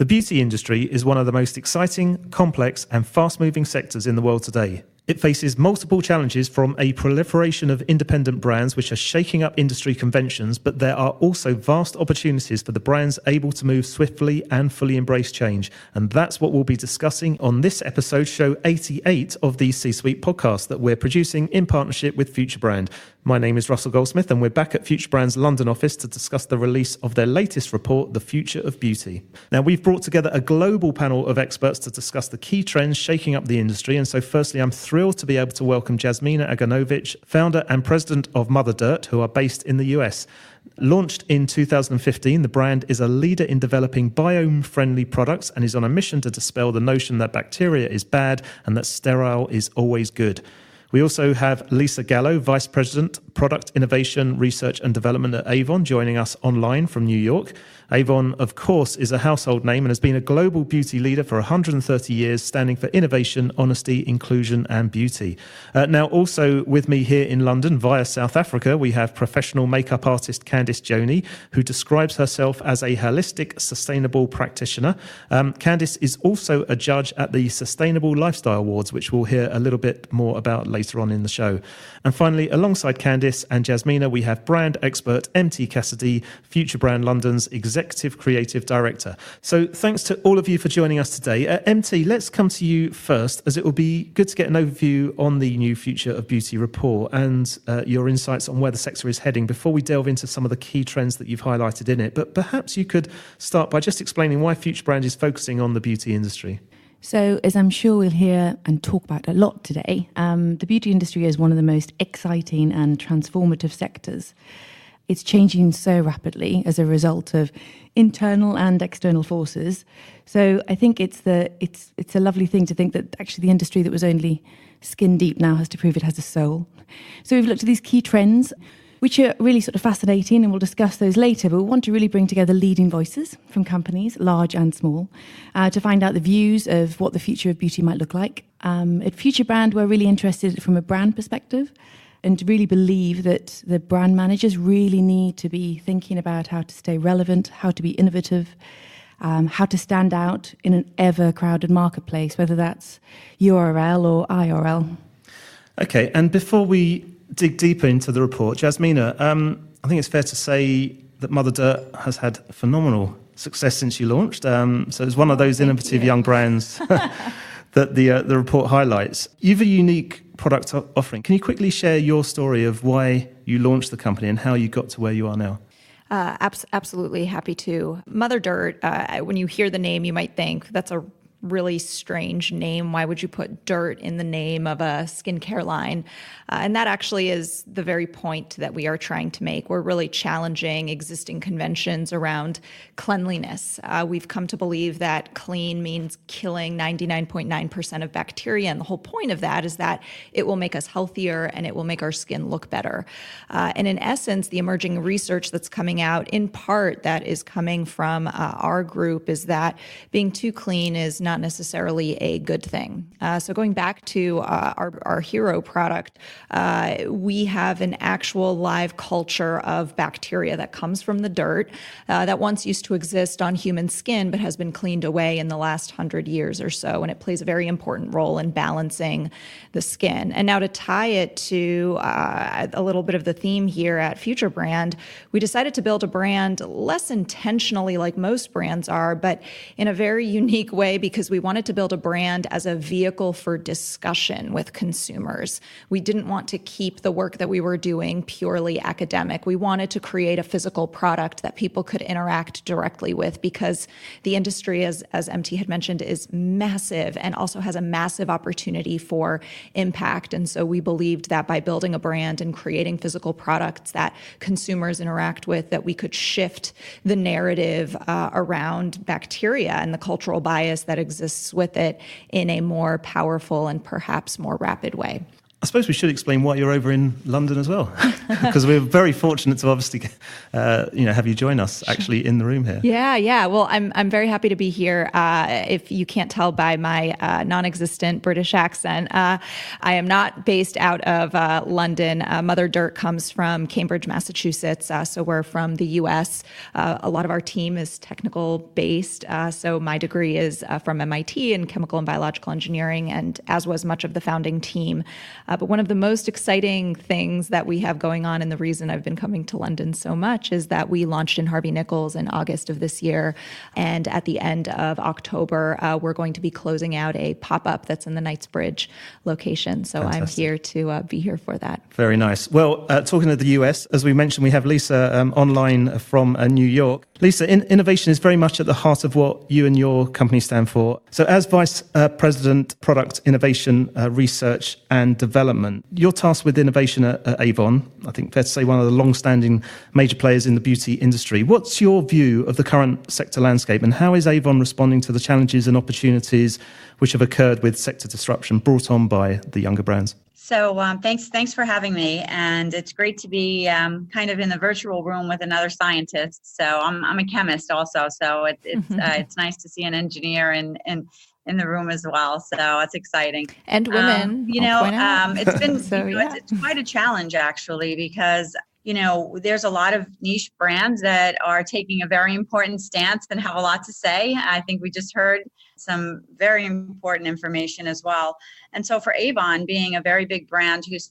The beauty industry is one of the most exciting, complex, and fast-moving sectors in the world today. It faces multiple challenges from a proliferation of independent brands which are shaking up industry conventions, but there are also vast opportunities for the brands able to move swiftly and fully embrace change. And that's what we'll be discussing on this episode, show 88 of the C-Suite podcast that we're producing in partnership with FutureBrand. My name is Russell Goldsmith, and we're back at FutureBrand's London office to discuss the release of their latest report, The Future of Beauty. Now, we've brought together a global panel of experts to discuss the key trends shaking up the industry. And so firstly, I'm thrilled to be able to welcome Jasmina Aganovic, founder and president of Mother Dirt, who are based in the US. Launched in 2015, the brand is a leader in developing biome-friendly products and is on a mission to dispel the notion that bacteria is bad and that sterile is always good. We also have Lisa Gallo, Vice President, Product Innovation, Research and Development at Avon, joining us online from New York. Avon, of course, is a household name and has been a global beauty leader for 130 years, standing for innovation, honesty, inclusion and beauty. Now, also with me here in London via South Africa, we have professional makeup artist Khandiz Joni, who describes herself as a holistic, sustainable practitioner. Khandiz is also a judge at the Sustainable Lifestyle Awards, which we'll hear a little bit more about later on in the show. And finally, alongside Khandiz and Jasmina, we have brand expert MT Cassidy, FutureBrand London's Executive Creative Director. So thanks to all of you for joining us today. MT, let's come to you first, as it will be good to get an overview on the new Future of Beauty report and your insights on where the sector is heading before we delve into some of the key trends that you've highlighted in it. But perhaps you could start by just explaining why FutureBrand is focusing on the beauty industry. So, as I'm sure we'll hear and talk about a lot today, the beauty industry is one of the most exciting and transformative sectors. It's changing so rapidly as a result of internal and external forces. So I think it's a lovely thing to think that actually the industry that was only skin deep now has to prove it has a soul. So we've looked at these key trends, which are really sort of fascinating, and we'll discuss those later. But we want to really bring together leading voices from companies, large and small, to find out the views of what the future of beauty might look like. At FutureBrand, we're really interested from a brand perspective and to really believe that the brand managers really need to be thinking about how to stay relevant, how to be innovative, how to stand out in an ever-crowded marketplace, whether that's URL or IRL. Okay, and before we dig deeper into the report, Jasmina, I think it's fair to say that Mother Dirt has had phenomenal success since you launched. So it's one of those innovative young brands that the report highlights. You have a unique product offering. Can you quickly share your story of why you launched the company and how you got to where you are now? Absolutely happy to. Mother Dirt, when you hear the name, you might think that's a really strange name. Why would you put dirt in the name of a skincare line? And that actually is the very point that we are trying to make. We're really challenging existing conventions around cleanliness. We've come to believe that clean means killing 99.9% of bacteria. And the whole point of that is that it will make us healthier and it will make our skin look better. And in essence, the emerging research that's coming out, in part that is coming from our group, is that being too clean is not necessarily a good thing. So going back to our hero product, we have an actual live culture of bacteria that comes from the dirt that once used to exist on human skin but has been cleaned away in the last 100 years or so, and it plays a very important role in balancing the skin. And now to tie it to a little bit of the theme here at FutureBrand, we decided to build a brand less intentionally like most brands are, but in a very unique way, because we wanted to build a brand as a vehicle for discussion with consumers. We didn't want to keep the work that we were doing purely academic. We wanted to create a physical product that people could interact directly with, because the industry, as MT had mentioned, is massive and also has a massive opportunity for impact. And so we believed that by building a brand and creating physical products that consumers interact with, that we could shift the narrative around bacteria and the cultural bias that exists with it in a more powerful and perhaps more rapid way. I suppose we should explain why you're over in London as well, because we're very fortunate to obviously, have you join us actually in the room here. Yeah. Well, I'm very happy to be here. If you can't tell by my non-existent British accent, I am not based out of London. Mother Dirt comes from Cambridge, Massachusetts, so we're from the U.S. A lot of our team is technical based, so my degree is from MIT in chemical and biological engineering, and as was much of the founding team. But one of the most exciting things that we have going on, and the reason I've been coming to London so much, is that we launched in Harvey Nichols in August of this year. And at the end of October, we're going to be closing out a pop-up that's in the Knightsbridge location. So Fantastic. I'm here to be here for that. Very nice. Well, talking of the US, as we mentioned, we have Lisa online from New York. Lisa, innovation is very much at the heart of what you and your company stand for. So as Vice President, Product Innovation, Research and Development, you're tasked with innovation at Avon, I think fair to say one of the long-standing major players in the beauty industry. What's your view of the current sector landscape, and how is Avon responding to the challenges and opportunities which have occurred with sector disruption brought on by the younger brands? So thanks for having me, and it's great to be kind of in the virtual room with another scientist. So I'm a chemist also, so it's nice to see an engineer in the room as well. So it's exciting. And women, it's been yeah. it's quite a challenge actually, because there's a lot of niche brands that are taking a very important stance and have a lot to say. I think we just heard some very important information as well. And so for Avon, being a very big brand who has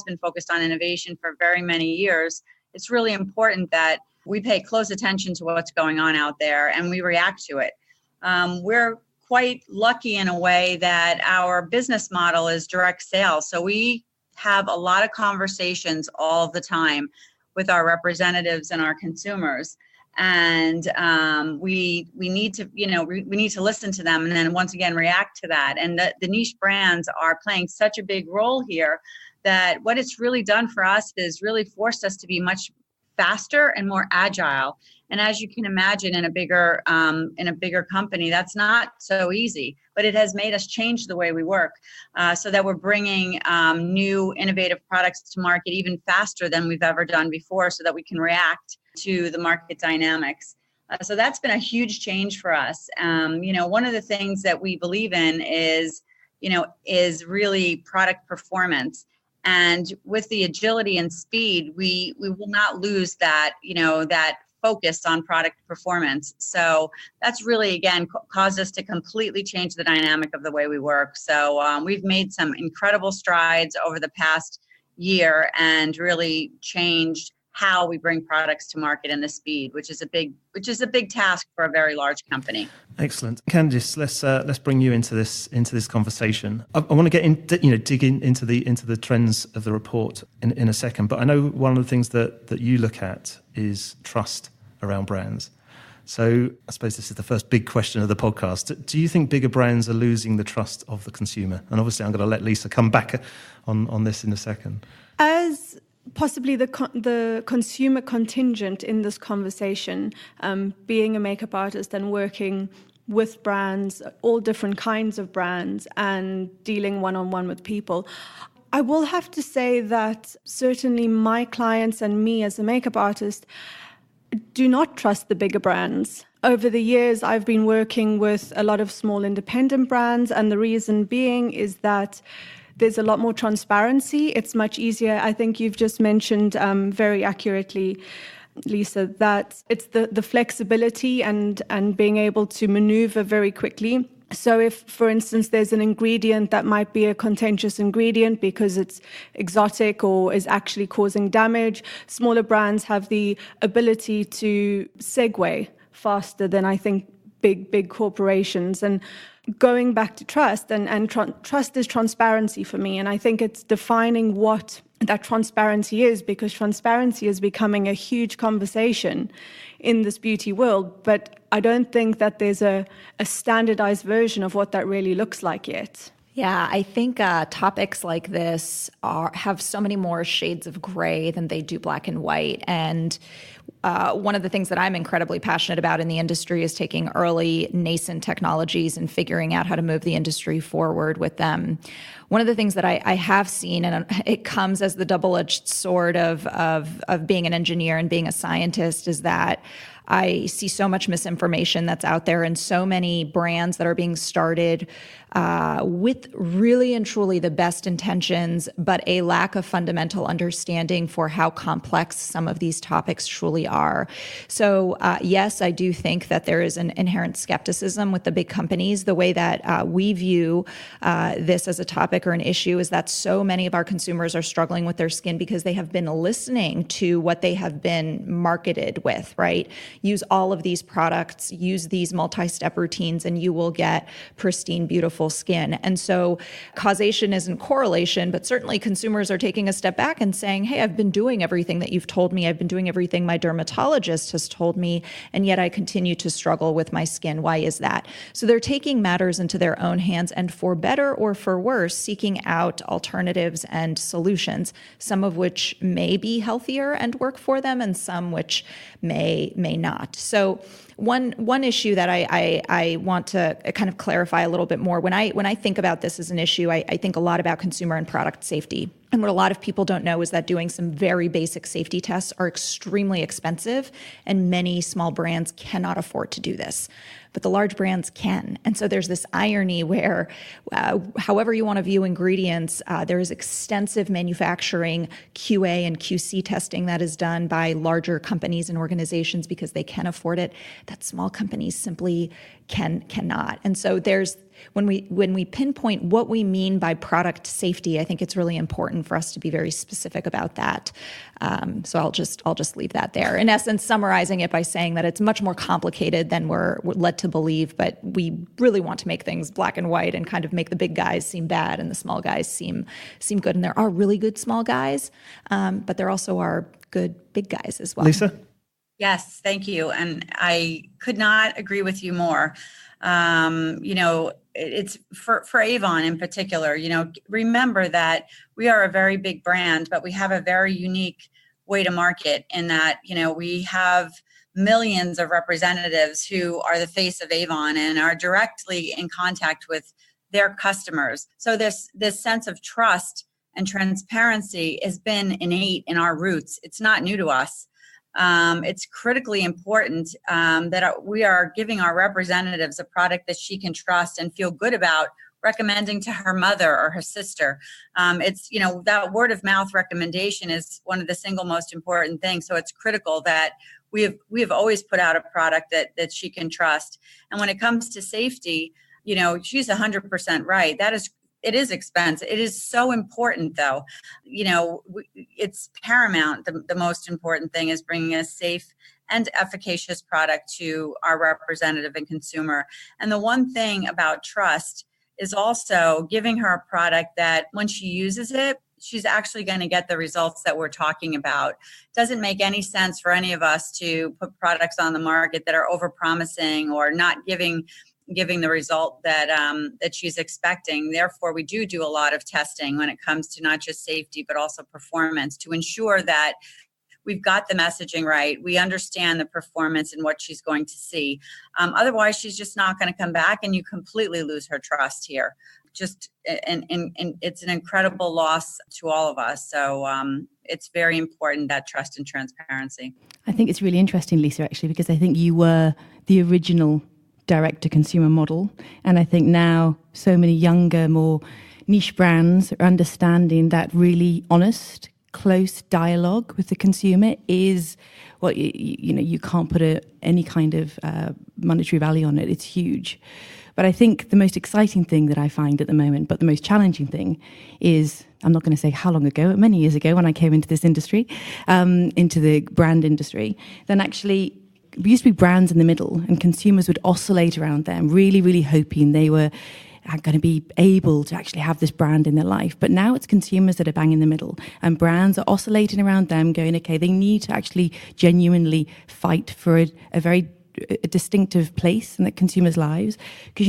been focused on innovation for very many years, it's really important that we pay close attention to what's going on out there and we react to it. We're quite lucky in a way that our business model is direct sales. So we have a lot of conversations all the time with our representatives and our consumers. And we need to listen to them and then once again react to that. And the niche brands are playing such a big role here that what it's really done for us is really forced us to be much faster and more agile. And as you can imagine, in a bigger company, that's not so easy. But it has made us change the way we work, so that we're bringing new innovative products to market even faster than we've ever done before, so that we can react to the market dynamics. So that's been a huge change for us. One of the things that we believe in is really product performance. And with the agility and speed, we will not lose that focus on product performance. So that's really, again, caused us to completely change the dynamic of the way we work. So we've made some incredible strides over the past year and really changed how we bring products to market and the speed, which is a big task for a very large company. Excellent, Khandiz. Let's bring you into this conversation. I want to get dig into the trends of the report in a second. But I know one of the things that you look at is trust around brands. So I suppose this is the first big question of the podcast. Do you think bigger brands are losing the trust of the consumer? And obviously, I'm going to let Lisa come back on this in a second. As possibly the consumer contingent in this conversation, being a makeup artist and working with brands, all different kinds of brands, and dealing one-on-one with people, I will have to say that certainly my clients and me as a makeup artist do not trust the bigger brands. Over the years, I've been working with a lot of small independent brands, and the reason being is that there's a lot more transparency. It's much easier. I think you've just mentioned very accurately, Lisa, that it's the flexibility and being able to maneuver very quickly. So if, for instance, there's an ingredient that might be a contentious ingredient because it's exotic or is actually causing damage, smaller brands have the ability to segue faster than I think big corporations. And going back to trust, and trust is transparency for me. And I think it's defining what that transparency is, because transparency is becoming a huge conversation in this beauty world. But I don't think that there's a standardized version of what that really looks like yet. Yeah, I think topics like this have so many more shades of gray than they do black and white. And one of the things that I'm incredibly passionate about in the industry is taking early nascent technologies and figuring out how to move the industry forward with them. One of the things that I have seen, and it comes as the double-edged sword of being an engineer and being a scientist, is that I see so much misinformation that's out there and so many brands that are being started with really and truly the best intentions, but a lack of fundamental understanding for how complex some of these topics truly are. So yes, I do think that there is an inherent skepticism with the big companies. The way that we view this as a topic or an issue is that so many of our consumers are struggling with their skin because they have been listening to what they have been marketed with, right? Use all of these products, use these multi-step routines, and you will get pristine, beautiful skin. And so causation isn't correlation, but certainly consumers are taking a step back and saying, hey, I've been doing everything that you've told me. I've been doing everything my dermatologist has told me, and yet I continue to struggle with my skin. Why is that? So they're taking matters into their own hands and, for better or for worse, seeking out alternatives and solutions, some of which may be healthier and work for them, and some which may not. So one issue that I want to kind of clarify a little bit more, when I think about this as an issue, I think a lot about consumer and product safety. And what a lot of people don't know is that doing some very basic safety tests are extremely expensive, and many small brands cannot afford to do this. But the large brands can. And so there's this irony where, however you want to view ingredients, there is extensive manufacturing, QA and QC testing that is done by larger companies and organizations because they can afford it, that small companies simply cannot. And so when we pinpoint what we mean by product safety, I think it's really important for us to be very specific about that. So I'll just leave that there. In essence, summarizing it by saying that it's much more complicated than we're led to believe, but we really want to make things black and white and kind of make the big guys seem bad and the small guys seem good. And there are really good small guys, but there also are good big guys as well. Lisa? Yes, thank you. And I could not agree with you more. It's for Avon in particular, remember that we are a very big brand, but we have a very unique way to market in that, we have millions of representatives who are the face of Avon and are directly in contact with their customers. So this sense of trust and transparency has been innate in our roots. It's not new to us. It's critically important that we are giving our representatives a product that she can trust and feel good about recommending to her mother or her sister. That word of mouth recommendation is one of the single most important things. So it's critical that we have always put out a product that she can trust. And when it comes to safety, she's 100% right. It is expensive. It is so important, though. It's paramount. The most important thing is bringing a safe and efficacious product to our representative and consumer. And the one thing about trust is also giving her a product that when she uses it, she's actually going to get the results that we're talking about. It doesn't make any sense for any of us to put products on the market that are overpromising or not giving the result that she's expecting. Therefore, we do a lot of testing when it comes to not just safety, but also performance to ensure that we've got the messaging right. We understand the performance and what she's going to see. Otherwise, she's just not going to come back, and you completely lose her trust here. And it's an incredible loss to all of us. So it's very important, that trust and transparency. I think it's really interesting, Lisa, actually, because I think you were the original direct-to-consumer model. And I think now so many younger, more niche brands are understanding that really honest, close dialogue with the consumer is what, you can't put any kind of monetary value on it. It's huge. But I think the most exciting thing that I find at the moment, but the most challenging thing is, I'm not going to say how long ago, many years ago when I came into this industry, into the brand industry, then actually we used to be brands in the middle and consumers would oscillate around them, really, really hoping they were going to be able to actually have this brand in their life. But now it's consumers that are bang in the middle and brands are oscillating around them going, okay, they need to actually genuinely fight for a very distinctive place in the consumers' lives because,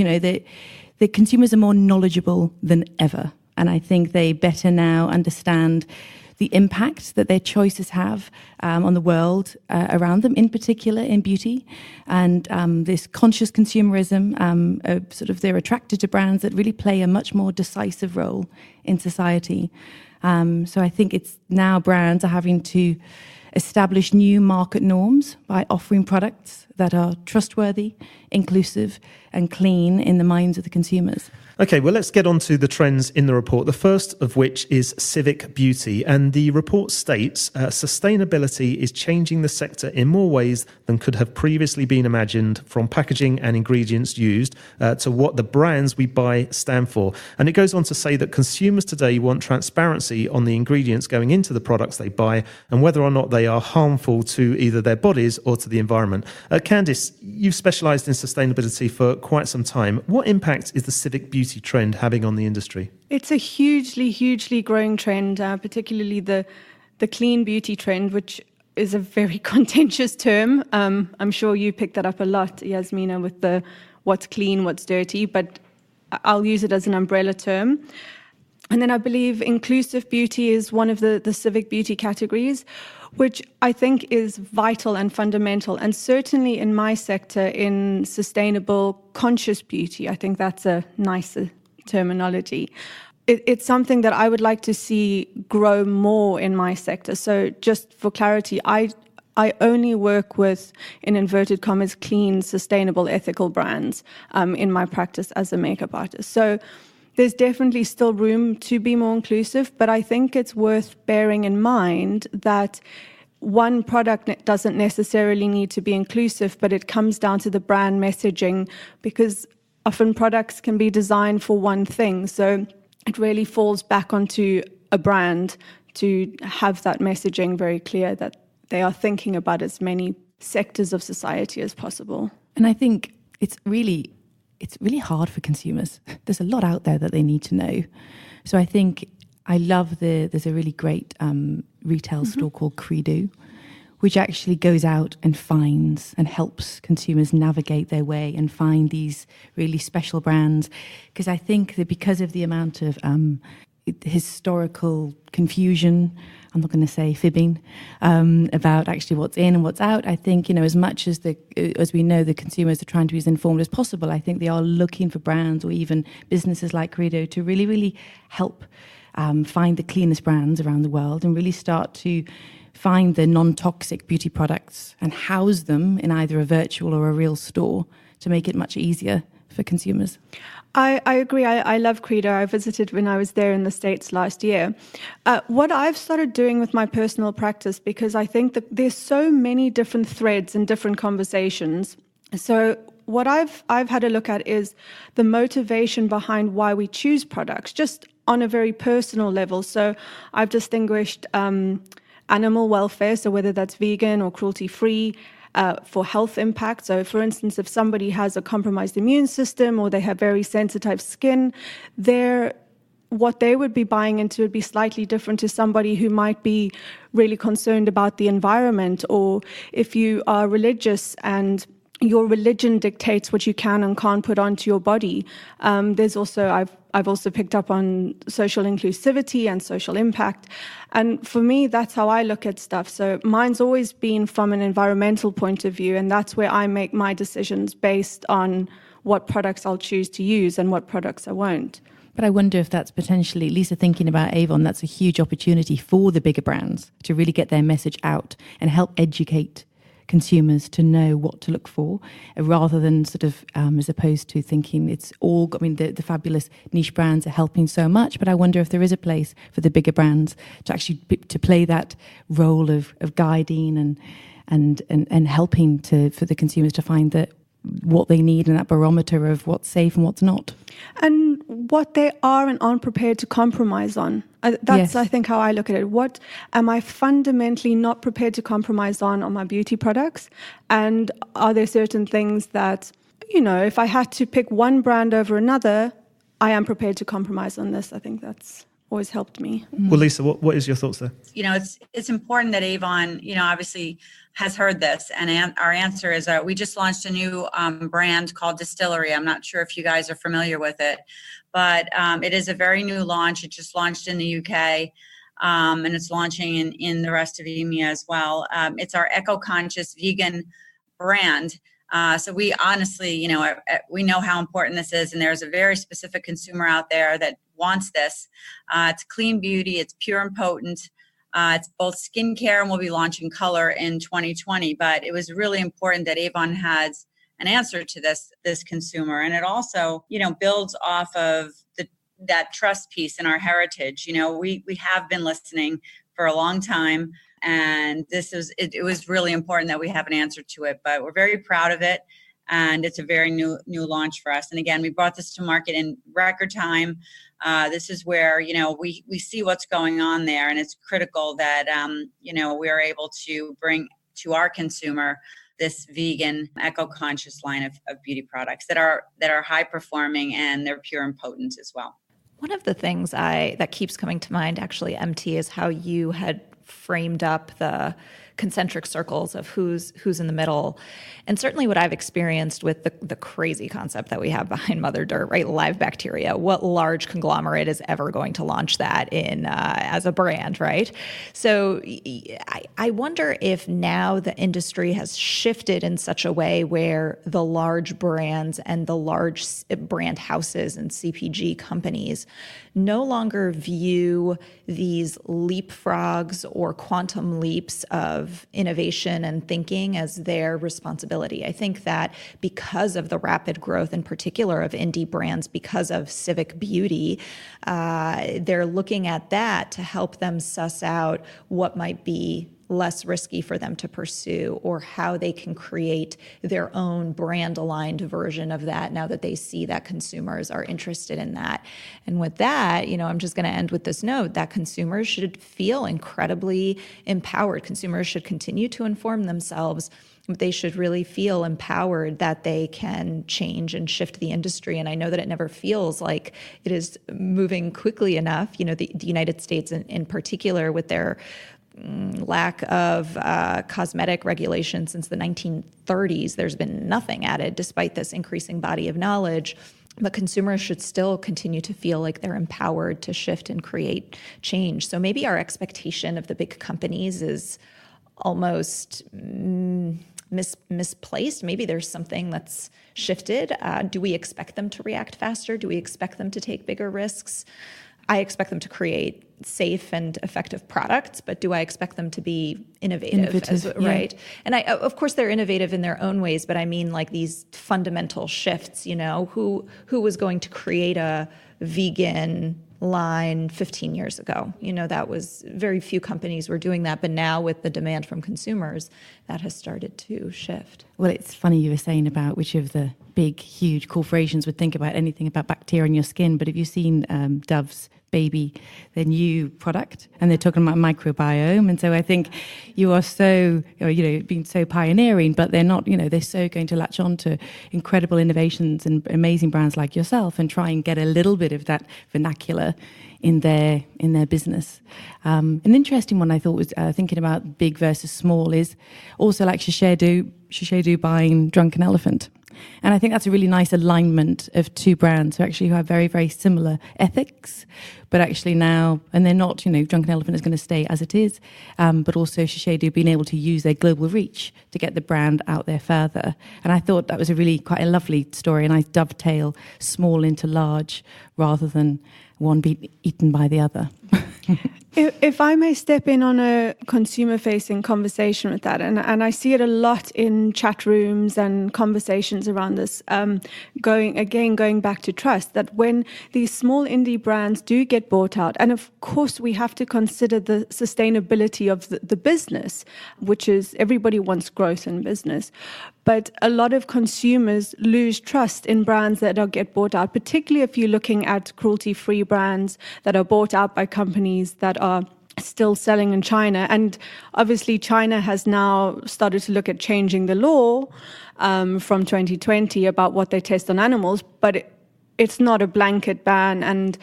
the consumers are more knowledgeable than ever. And I think they better now understand the impact that their choices have on the world around them, in particular in beauty, and this conscious consumerism, they're attracted to brands that really play a much more decisive role in society. So I think it's now brands are having to establish new market norms by offering products that are trustworthy, inclusive, and clean in the minds of the consumers. Okay, well, let's get on to the trends in the report, the first of which is Civic Beauty. And the report states sustainability is changing the sector in more ways than could have previously been imagined, from packaging and ingredients used to what the brands we buy stand for. And it goes on to say that consumers today want transparency on the ingredients going into the products they buy and whether or not they are harmful to either their bodies or to the environment. Khandiz, you've specialised in sustainability for quite some time. What impact is the Civic Beauty trend having on the industry? It's a hugely growing trend, particularly the clean beauty trend, which is a very contentious term. I'm sure you picked that up a lot, Jasmina, with the what's clean, what's dirty, but I'll use it as an umbrella term. And then I believe inclusive beauty is one of the Civic Beauty categories, which I think is vital and fundamental. And certainly in my sector, in sustainable conscious beauty, I think that's a nicer terminology. It's something that I would like to see grow more in my sector. So just for clarity, I only work with, in inverted commas, clean, sustainable, ethical brands in my practice as a makeup artist. So there's definitely still room to be more inclusive, but I think it's worth bearing in mind that one product doesn't necessarily need to be inclusive, but it comes down to the brand messaging, because often products can be designed for one thing. So it really falls back onto a brand to have that messaging very clear, that they are thinking about as many sectors of society as possible. And I think it's really hard for consumers. There's a lot out there that they need to know. So I think I love there's a really great retail store called Credo, which actually goes out and finds and helps consumers navigate their way and find these really special brands. Because I think that because of the amount of historical confusion, I'm not going to say fibbing, about actually what's in and what's out, I think, as much as we know the consumers are trying to be as informed as possible, I think they are looking for brands or even businesses like Credo to really, really help find the cleanest brands around the world and really start to find the non-toxic beauty products and house them in either a virtual or a real store to make it much easier for consumers. I agree. I love Credo. I visited when I was there in the States last year. What I've started doing with my personal practice, because I think that there's so many different threads and different conversations. So what I've had a look at is the motivation behind why we choose products, just on a very personal level. So I've distinguished animal welfare, so whether that's vegan or cruelty-free, for health impact. So for instance, if somebody has a compromised immune system or they have very sensitive skin, what they would be buying into would be slightly different to somebody who might be really concerned about the environment. Or if you are religious and your religion dictates what you can and can't put onto your body. There's also, I've also picked up on social inclusivity and social impact. And for me, that's how I look at stuff. So mine's always been from an environmental point of view, and that's where I make my decisions based on what products I'll choose to use and what products I won't. But I wonder if that's potentially, Lisa, thinking about Avon, that's a huge opportunity for the bigger brands to really get their message out and help educate consumers to know what to look for, rather than sort of as opposed to thinking it's all, I mean, the fabulous niche brands are helping so much, but I wonder if there is a place for the bigger brands to actually to play that role of guiding and helping for the consumers to find that what they need and that barometer of what's safe and what's not. And what they are and aren't prepared to compromise on. That's, yes, I think, how I look at it. What am I fundamentally not prepared to compromise on my beauty products? And are there certain things that, if I had to pick one brand over another, I am prepared to compromise on this. I think that's always helped me. Well, Lisa, what is your thoughts there? It's important that Avon, obviously has heard this, and our answer is we just launched a new brand called Distillery. I'm not sure if you guys are familiar with it, but it is a very new launch. It just launched in the UK. and it's launching in the rest of EMEA as well. It's our eco-conscious vegan brand. So we honestly, we know how important this is, and there's a very specific consumer out there that wants this. It's clean beauty, it's pure and potent. It's both skincare, and we'll be launching color in 2020. But it was really important that Avon has an answer to this consumer, and it also, builds off of that trust piece in our heritage. We have been listening for a long time. And it was really important that we have an answer to it, but we're very proud of it. And it's a very new launch for us. And again, we brought this to market in record time. This is where, we see what's going on there. And it's critical that, we are able to bring to our consumer this vegan, eco-conscious line of beauty products that are high performing, and they're pure and potent as well. One of the things that keeps coming to mind, actually, MT, is how you had framed up the concentric circles of who's in the middle. And certainly what I've experienced with the crazy concept that we have behind Mother Dirt, right? Live bacteria. What large conglomerate is ever going to launch that in as a brand, right? So I wonder if now the industry has shifted in such a way where the large brands and the large brand houses and CPG companies no longer view these leapfrogs or quantum leaps of innovation and thinking as their responsibility. I think that because of the rapid growth, in particular of indie brands, because of Civic Beauty, they're looking at that to help them suss out what might be less risky for them to pursue, or how they can create their own brand-aligned version of that now that they see that consumers are interested in that. And with that, I'm just going to end with this note that consumers should feel incredibly empowered. Consumers should continue to inform themselves. They should really feel empowered that they can change and shift the industry. And I know that it never feels like it is moving quickly enough. The United States in particular, with their lack of cosmetic regulation since the 1930s, there's been nothing added despite this increasing body of knowledge. But consumers should still continue to feel like they're empowered to shift and create change. So maybe our expectation of the big companies is almost misplaced. Maybe there's something that's shifted. Do we expect them to react faster? Do we expect them to take bigger risks? I expect them to create safe and effective products, but do I expect them to be innovative right? And of course they're innovative in their own ways, but I mean like these fundamental shifts, who was going to create a vegan line 15 years ago? That was very few companies were doing that, but now with the demand from consumers, that has started to shift. Well, it's funny you were saying about which of the big, huge corporations would think about anything about bacteria in your skin, but have you seen Dove's Baby, their new product, and they're talking about microbiome? And so I think you are so, being so pioneering, but they're not, they're so going to latch on to incredible innovations and amazing brands like yourself and try and get a little bit of that vernacular in their business. An interesting one I thought was thinking about big versus small is also like Shiseido buying Drunken Elephant. And I think that's a really nice alignment of two brands who have very, very similar ethics, but actually now, and they're not, Drunken Elephant is going to stay as it is, but also Shiseido being able to use their global reach to get the brand out there further. And I thought that was quite a lovely story, a nice dovetail, small into large, rather than one be eaten by the other. If I may step in on a consumer-facing conversation with that, and I see it a lot in chat rooms and conversations around this, going back to trust, that when these small indie brands do get bought out, and of course we have to consider the sustainability of the business, which is everybody wants growth in business, but a lot of consumers lose trust in brands that get bought out, particularly if you're looking at cruelty-free brands that are bought out by companies that are still selling in China. And obviously China has now started to look at changing the law from 2020 about what they test on animals, but it's not a blanket ban. And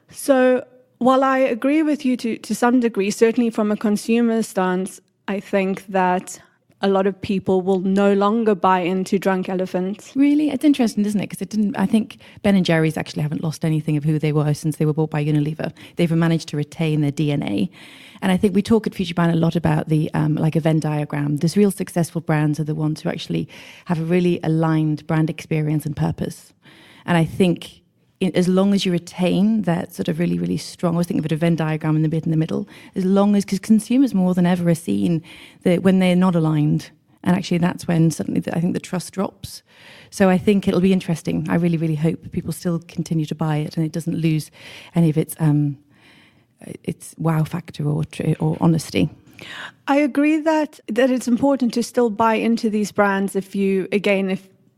so while I agree with you to some degree, certainly from a consumer stance, I think that a lot of people will no longer buy into Drunk Elephant. Really? It's interesting, isn't it? Because I think Ben and Jerry's actually haven't lost anything of who they were since they were bought by Unilever. They've managed to retain their DNA. And I think we talk at FutureBrand a lot about the like a Venn diagram. These real successful brands are the ones who actually have a really aligned brand experience and purpose. And I think as long as you retain that sort of really, really strong, I was thinking of it, a Venn diagram in the middle, as long as, because consumers more than ever are seeing that when they're not aligned, and actually that's when suddenly I think the trust drops. So I think it'll be interesting. I really, really hope people still continue to buy it and it doesn't lose any of its wow factor or honesty. I agree that it's important to still buy into these brands if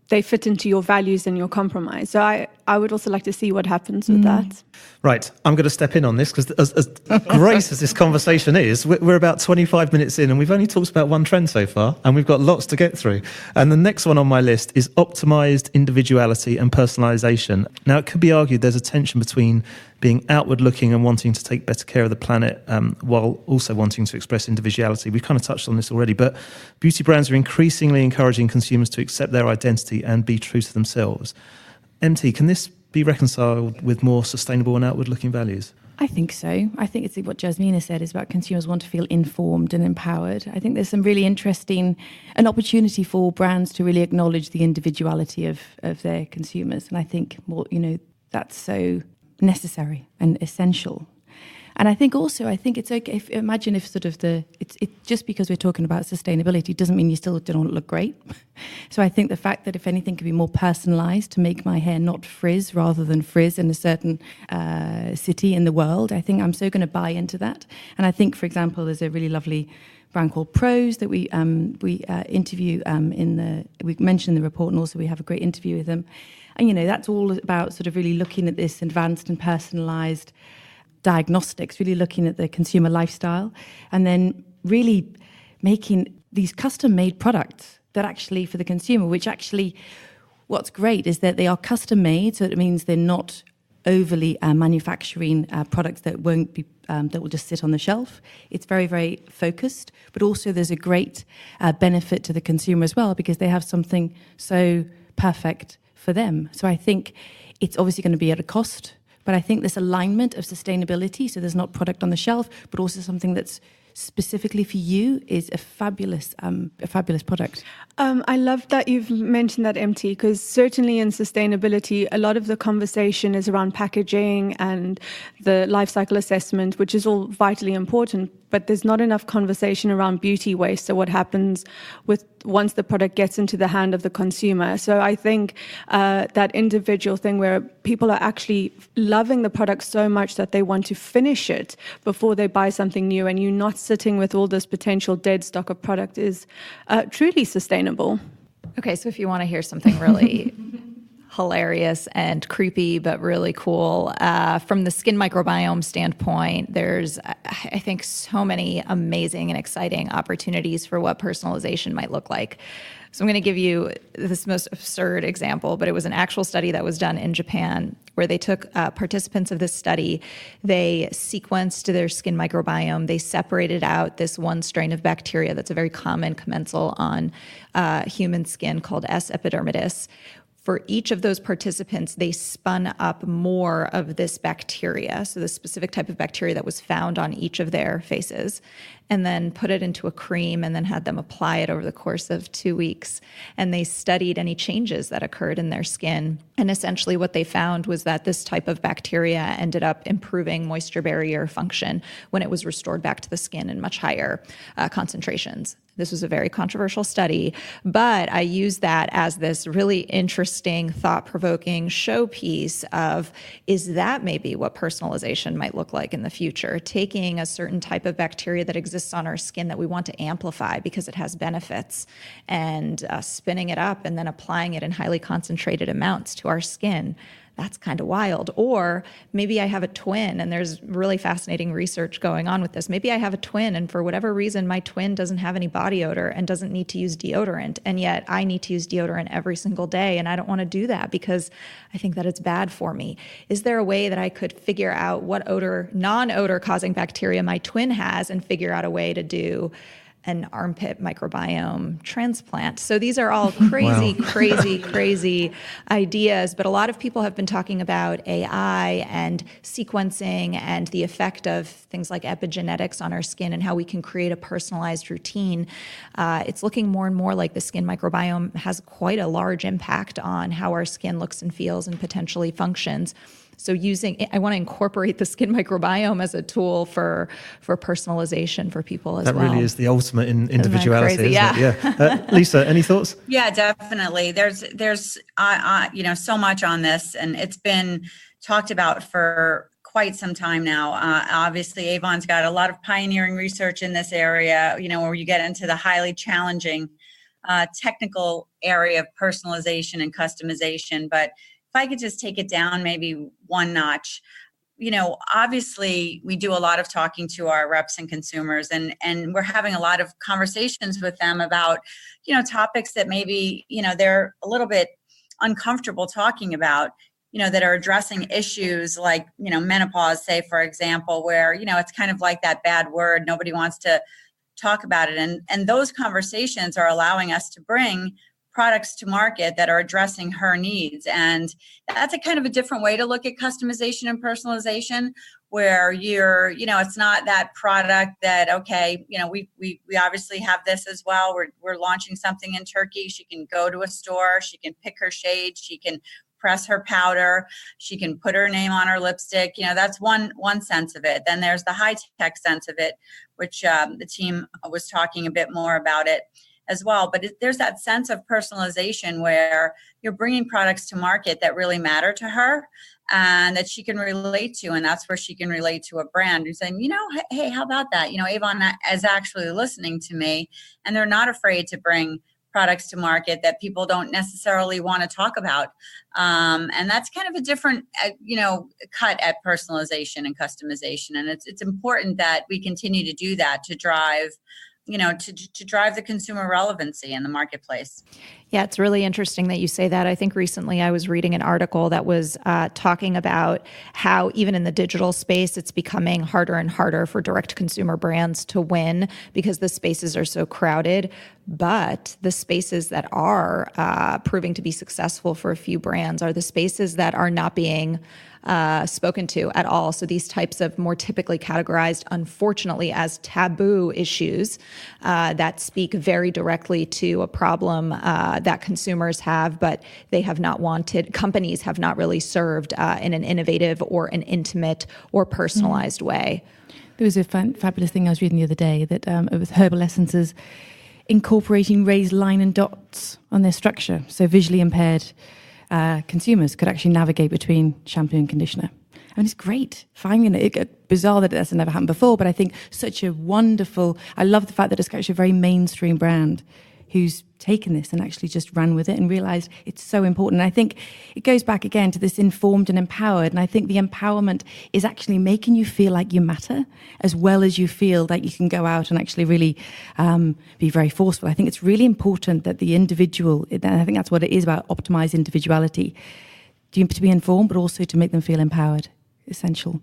they fit into your values and your compromise. So I would also like to see what happens with that. Right, I'm going to step in on this because as great as this conversation is, we're about 25 minutes in and we've only talked about one trend so far and we've got lots to get through. And the next one on my list is optimized individuality and personalization. Now, it could be argued there's a tension between being outward looking and wanting to take better care of the planet while also wanting to express individuality. We've kind of touched on this already, but beauty brands are increasingly encouraging consumers to accept their identity and be true to themselves. MT, can this be reconciled with more sustainable and outward-looking values? I think so. I think it's what Jasmina said is about consumers want to feel informed and empowered. I think there's some really interesting, an opportunity for brands to really acknowledge the individuality of their consumers. And I think that's so necessary and essential. And I think it's okay imagine if sort of it's just because we're talking about sustainability doesn't mean you still don't look great. So I think the fact that if anything can be more personalized to make my hair not frizz rather than frizz in a certain city in the world, I think I'm so going to buy into that. And I think, for example, there's a really lovely brand called Pros that we interview we mentioned in the report, and also we have a great interview with them. And that's all about sort of really looking at this advanced and personalized diagnostics, really looking at the consumer lifestyle, and then really making these custom-made products that actually for the consumer, which actually what's great is that they are custom-made, so it means they're not overly manufacturing products that won't be that will just sit on the shelf. It's very, very focused, but also there's a great benefit to the consumer as well because they have something so perfect for them. So I think it's obviously going to be at a cost, but I think this alignment of sustainability, so there's not product on the shelf, but also something that's specifically for you, is a fabulous product. I love that you've mentioned that, MT, because certainly in sustainability, a lot of the conversation is around packaging and the life cycle assessment, which is all vitally important, but there's not enough conversation around beauty waste. So what happens once the product gets into the hand of the consumer? So I think that individual thing where people are actually loving the product so much that they want to finish it before they buy something new, and you're not sitting with all this potential dead stock of product is truly sustainable. Okay, so if you want to hear something really hilarious and creepy, but really cool, from the Skin Microbiome standpoint, there's, I think, so many amazing and exciting opportunities for what personalization might look like. So I'm going to give you this most absurd example, but it was an actual study that was done in Japan where they took participants of this study, they sequenced their skin microbiome, they separated out this one strain of bacteria that's a very common commensal on human skin called S. epidermidis. For each of those participants, they spun up more of this bacteria, so the specific type of bacteria that was found on each of their faces, and then put it into a cream and then had them apply it over the course of 2 weeks. And they studied any changes that occurred in their skin. And essentially what they found was that this type of bacteria ended up improving moisture barrier function when it was restored back to the skin in much higher concentrations. This was a very controversial study, but I use that as this really interesting, thought-provoking showpiece of, is that maybe what personalization might look like in the future? Taking a certain type of bacteria that exists on our skin that we want to amplify because it has benefits, and spinning it up and then applying it in highly concentrated amounts to our skin. That's kind of wild. Or maybe I have a twin, and there's really fascinating research going on with this. Maybe I have a twin, and for whatever reason, my twin doesn't have any body odor and doesn't need to use deodorant, and yet I need to use deodorant every single day, and I don't want to do that because I think that it's bad for me. Is there a way that I could figure out what non-odor causing bacteria my twin has and figure out a way to do an armpit microbiome transplant. So these are all crazy ideas, but a lot of people have been talking about AI and sequencing and the effect of things like epigenetics on our skin and how we can create a personalized routine. It's looking more and more like the skin microbiome has quite a large impact on how our skin looks and feels and potentially functions. So I want to incorporate the skin microbiome as a tool for personalization for people as well. That really is the ultimate in individuality, isn't yeah. it? Yeah. Lisa, any thoughts? Yeah, definitely. There's so much on this, and it's been talked about for quite some time now. Obviously, Avon's got a lot of pioneering research in this area, where you get into the highly challenging technical area of personalization and customization. But if I could just take it down maybe one notch, obviously we do a lot of talking to our reps and consumers, and we're having a lot of conversations with them about, topics that maybe, they're a little bit uncomfortable talking about, that are addressing issues like, menopause, say, for example, where, it's kind of like that bad word. Nobody wants to talk about it. And those conversations are allowing us to bring products to market that are addressing her needs. And that's a kind of a different way to look at customization and personalization, where you're, it's not that product that, okay, we obviously have this as well. We're launching something in Turkey. She can go to a store, she can pick her shade, she can press her powder, she can put her name on her lipstick. That's one sense of it. Then there's the high tech sense of it, which the team was talking a bit more about it as well. But there's that sense of personalization where you're bringing products to market that really matter to her and that she can relate to. And that's where she can relate to a brand who's saying, hey, how about that? Avon is actually listening to me, and they're not afraid to bring products to market that people don't necessarily want to talk about. And that's kind of a different, cut at personalization and customization. And it's important that we continue to do that to drive to drive the consumer relevancy in the marketplace. Yeah, it's really interesting that you say that. I think recently I was reading an article that was talking about how even in the digital space, it's becoming harder and harder for direct consumer brands to win because the spaces are so crowded. But the spaces that are proving to be successful for a few brands are the spaces that are not being spoken to at all. So these types of more typically categorized, unfortunately, as taboo issues that speak very directly to a problem that consumers have, but they have not wanted, companies have not really served in an innovative or an intimate or personalized way. There was a fabulous thing I was reading the other day that it was Herbal Essences incorporating raised line and dots on their structure. So visually impaired consumers could actually navigate between shampoo and conditioner. I mean, it's great. Finding it bizarre that that's never happened before, but I think such a wonderful, I love the fact that it's actually a very mainstream brand who's taken this and actually just ran with it and realized it's so important. And I think it goes back again to this informed and empowered. And I think the empowerment is actually making you feel like you matter as well as you feel that you can go out and actually really be very forceful. I think it's really important that the individual, and I think that's what it is about, optimize individuality, to be informed, but also to make them feel empowered. Essential.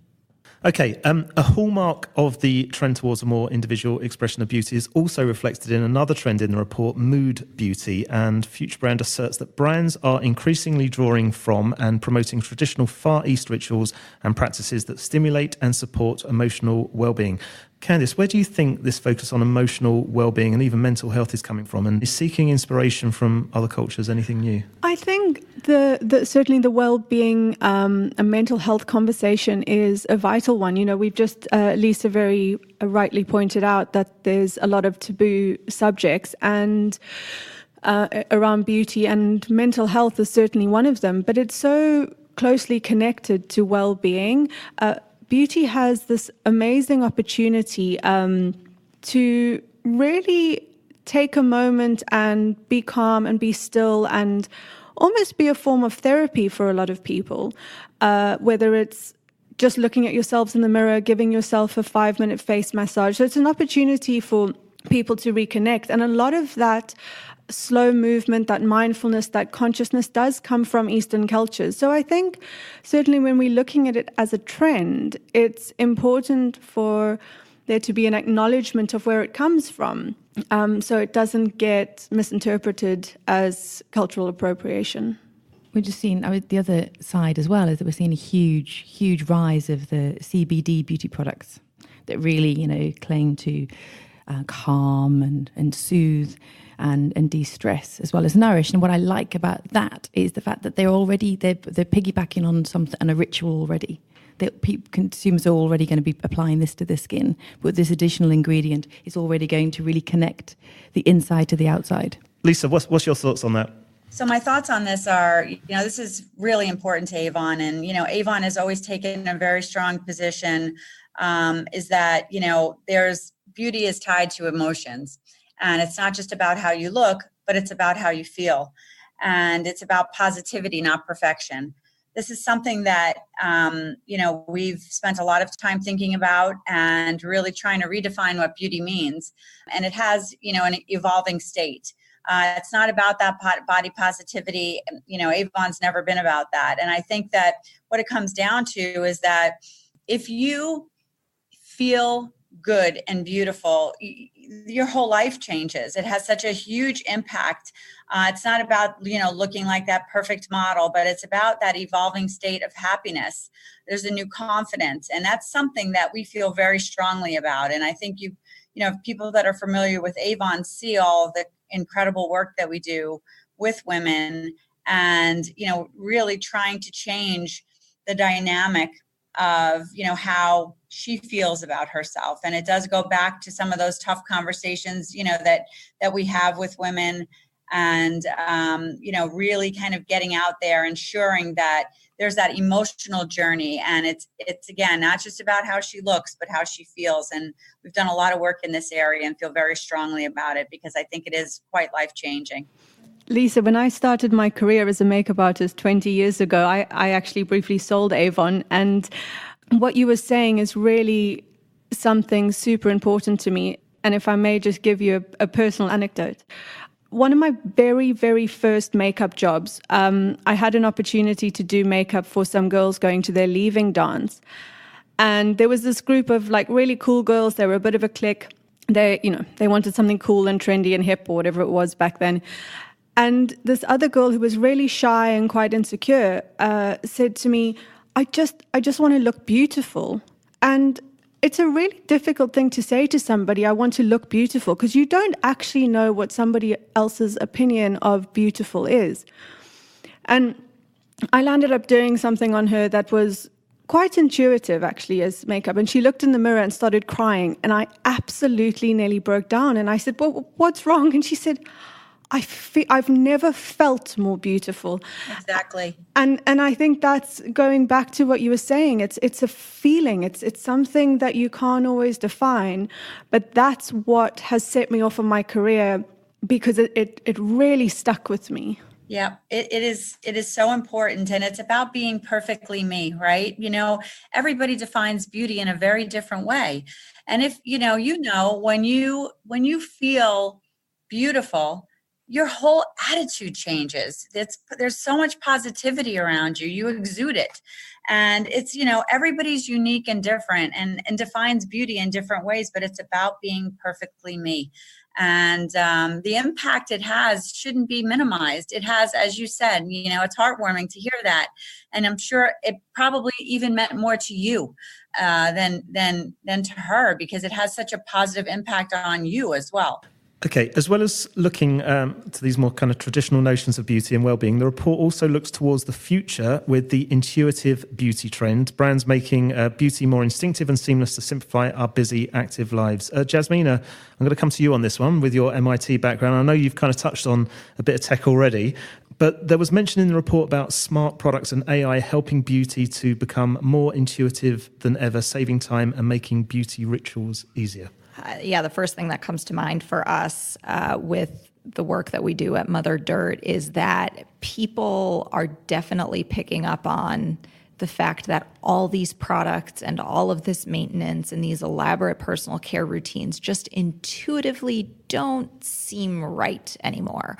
Okay, a hallmark of the trend towards a more individual expression of beauty is also reflected in another trend in the report, mood beauty. And FutureBrand asserts that brands are increasingly drawing from and promoting traditional Far East rituals and practices that stimulate and support emotional well-being. Khandiz, where do you think this focus on emotional well-being and even mental health is coming from? And is seeking inspiration from other cultures anything new? I think certainly the well-being and mental health conversation is a vital one. You know, we've just, Lisa very rightly pointed out that there's a lot of taboo subjects and around beauty, and mental health is certainly one of them, but it's so closely connected to well-being. Beauty has this amazing opportunity to really take a moment and be calm and be still and almost be a form of therapy for a lot of people, whether it's just looking at yourselves in the mirror, giving yourself a 5-minute face massage. So it's an opportunity for people to reconnect. And a lot of that slow movement, that mindfulness, that consciousness does come from Eastern cultures. So I think certainly when we're looking at it as a trend, it's important for there to be an acknowledgement of where it comes from, so it doesn't get misinterpreted as cultural appropriation. We're just seeing, the other side as well is that we're seeing a huge rise of the CBD beauty products that really, claim to calm and soothe and de-stress as well as nourish. And what I like about that is the fact that they're piggybacking on a ritual already. Consumers are already going to be applying this to their skin, but this additional ingredient is already going to really connect the inside to the outside. Lisa, what's your thoughts on that? So my thoughts on this are, this is really important to Avon, and, Avon has always taken a very strong position, is that, there's beauty is tied to emotions, and it's not just about how you look, but it's about how you feel, and it's about positivity, not perfection. This is something that, we've spent a lot of time thinking about and really trying to redefine what beauty means. And it has, an evolving state. It's not about that body positivity. Avon's never been about that. And I think that what it comes down to is that if you feel good and beautiful, your whole life changes. It has such a huge impact. It's not about, looking like that perfect model, but it's about that evolving state of happiness. There's a new confidence, and that's something that we feel very strongly about. And I think people that are familiar with Avon see all of the incredible work that we do with women, and, really trying to change the dynamic of, how she feels about herself. And it does go back to some of those tough conversations, that we have with women, and, really kind of getting out there, ensuring that there's that emotional journey. And it's again, not just about how she looks, but how she feels. And we've done a lot of work in this area and feel very strongly about it, because I think it is quite life-changing. Lisa, when I started my career as a makeup artist 20 years ago, I actually briefly sold Avon. And what you were saying is really something super important to me. And if I may just give you a personal anecdote. One of my very, very first makeup jobs, I had an opportunity to do makeup for some girls going to their leaving dance. And there was this group of really cool girls. They were a bit of a clique. They wanted something cool and trendy and hip, or whatever it was back then. And this other girl who was really shy and quite insecure said to me, I just want to look beautiful. And it's a really difficult thing to say to somebody, I want to look beautiful, because you don't actually know what somebody else's opinion of beautiful is. And I landed up doing something on her that was quite intuitive, actually, as makeup. And she looked in the mirror and started crying. And I absolutely nearly broke down. And I said, well, what's wrong? And she said, I've never felt more beautiful. Exactly. And I think that's going back to what you were saying. It's a feeling. It's something that you can't always define. But that's what has set me off on my career, because it really stuck with me. Yeah, it is so important. And it's about being perfectly me, right? Everybody defines beauty in a very different way. And if, when you feel beautiful, your whole attitude changes. There's so much positivity around you. You exude it. And it's, everybody's unique and different and defines beauty in different ways, but it's about being perfectly me. And the impact it has shouldn't be minimized. It has, as you said, it's heartwarming to hear that. And I'm sure it probably even meant more to you than to her, because it has such a positive impact on you as well. Okay, as well as looking to these more kind of traditional notions of beauty and well-being, the report also looks towards the future with the intuitive beauty trend, brands making beauty more instinctive and seamless to simplify our busy, active lives. Jasmina, I'm going to come to you on this one with your MIT background. I know you've kind of touched on a bit of tech already, but there was mention in the report about smart products and AI helping beauty to become more intuitive than ever, saving time and making beauty rituals easier. The first thing that comes to mind for us with the work that we do at Mother Dirt is that people are definitely picking up on the fact that all these products and all of this maintenance and these elaborate personal care routines just intuitively don't seem right anymore.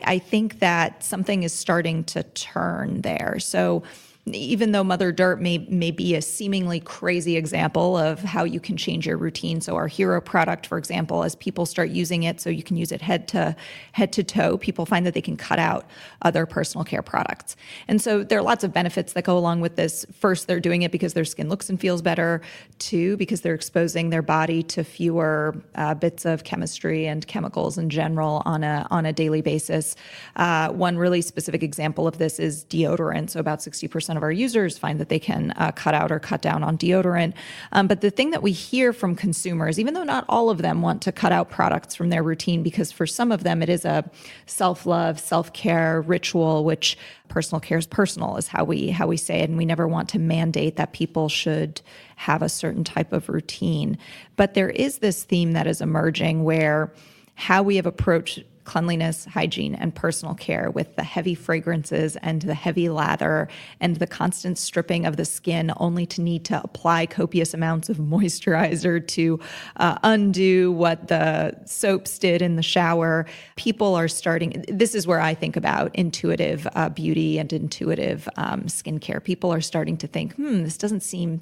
I think that something is starting to turn there. So even though Mother Dirt may be a seemingly crazy example of how you can change your routine. So our hero product, for example, as people start using it, so you can use it head to toe, people find that they can cut out other personal care products. And so there are lots of benefits that go along with this. First, they're doing it because their skin looks and feels better. Two, because they're exposing their body to fewer bits of chemistry and chemicals in general on a daily basis. One really specific example of this is deodorant. So about 60% of our users find that they can cut out or cut down on deodorant. But the thing that we hear from consumers, even though not all of them want to cut out products from their routine, because for some of them it is a self-love, self-care ritual, which personal care is personal, is how we say it. And we never want to mandate that people should have a certain type of routine. But there is this theme that is emerging where how we have approached cleanliness, hygiene, and personal care with the heavy fragrances and the heavy lather and the constant stripping of the skin only to need to apply copious amounts of moisturizer to undo what the soaps did in the shower. People are starting, this is where I think about intuitive beauty and intuitive skincare. People are starting to think, this doesn't seem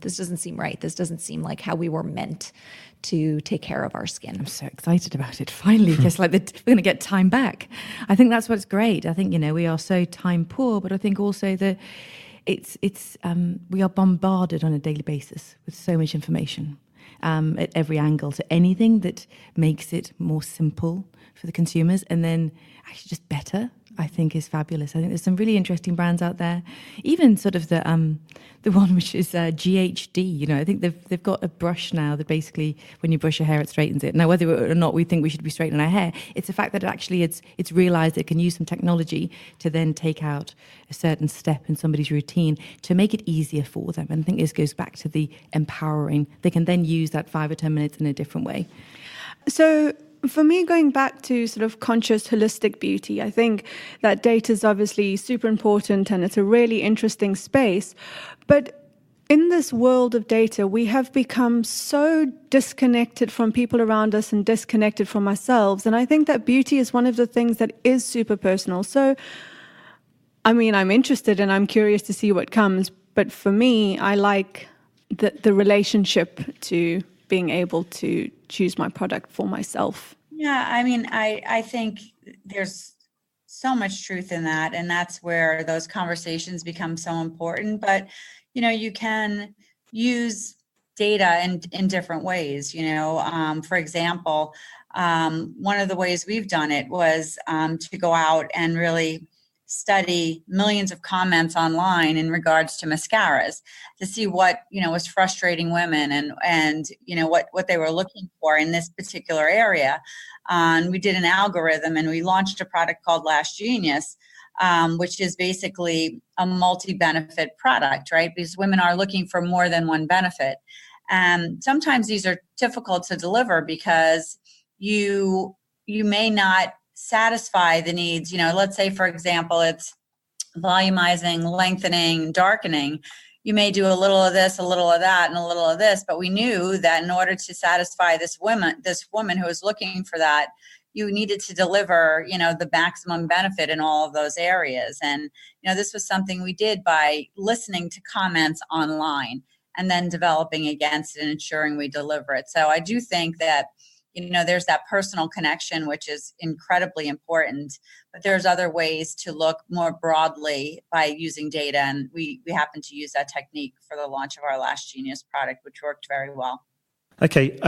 right. This doesn't seem like how we were meant to take care of our skin. I'm so excited about it. Finally, because we're going to get time back. I think that's what's great. I think, we are so time poor, but I think also that we are bombarded on a daily basis with so much information at every angle. So anything that makes it more simple for the consumers and then actually just better, I think is fabulous. I think there's some really interesting brands out there. Even sort of the one which is GHD. I think they've got a brush now that basically, when you brush your hair, it straightens it. Now, whether or not we think we should be straightening our hair, it's the fact that it's realised it can use some technology to then take out a certain step in somebody's routine to make it easier for them. And I think this goes back to the empowering. They can then use that 5 or 10 minutes in a different way. So, for me, going back to sort of conscious holistic beauty, I think that data is obviously super important and it's a really interesting space. But in this world of data, we have become so disconnected from people around us and disconnected from ourselves. And I think that beauty is one of the things that is super personal. So, I'm interested and I'm curious to see what comes. But for me, I like the relationship to being able to choose my product for myself. Yeah, I think there's so much truth in that. And that's where those conversations become so important. But, you can use data in different ways. For example, one of the ways we've done it was to go out and really study millions of comments online in regards to mascaras to see what was frustrating women and what they were looking for in this particular area. And we did an algorithm and we launched a product called Lash Genius, which is basically a multi-benefit product, right? Because women are looking for more than one benefit. And sometimes these are difficult to deliver because you may not satisfy the needs. Let's say, for example, it's volumizing, lengthening, darkening. You may do a little of this, a little of that, and a little of this, but we knew that in order to satisfy this woman who was looking for that, you needed to deliver, the maximum benefit in all of those areas. And, this was something we did by listening to comments online and then developing against it and ensuring we deliver it. So I do think that there's that personal connection, which is incredibly important, but there's other ways to look more broadly by using data. And we happen to use that technique for the launch of our Lash Genius product, which worked very well. Okay,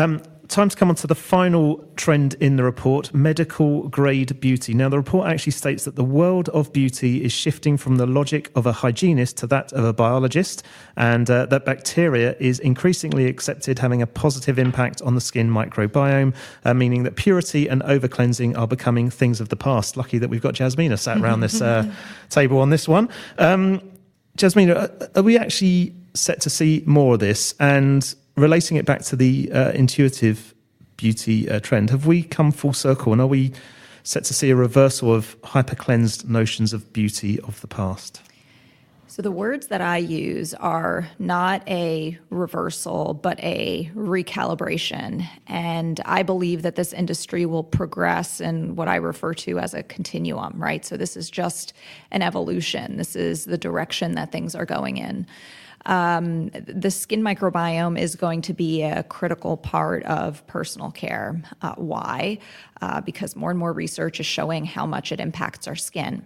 time to come on to the final trend in the report, medical grade beauty. Now, the report actually states that the world of beauty is shifting from the logic of a hygienist to that of a biologist, and that bacteria is increasingly accepted having a positive impact on the skin microbiome, meaning that purity and over-cleansing are becoming things of the past. Lucky that we've got Jasmina sat around this table on this one. Jasmina, are we actually set to see more of this? And relating it back to the intuitive beauty trend, have we come full circle and are we set to see a reversal of hyper-cleansed notions of beauty of the past? So the words that I use are not a reversal, but a recalibration. And I believe that this industry will progress in what I refer to as a continuum, right? So this is just an evolution. This is the direction that things are going in. The skin microbiome is going to be a critical part of personal care. Why? Because more and more research is showing how much it impacts our skin.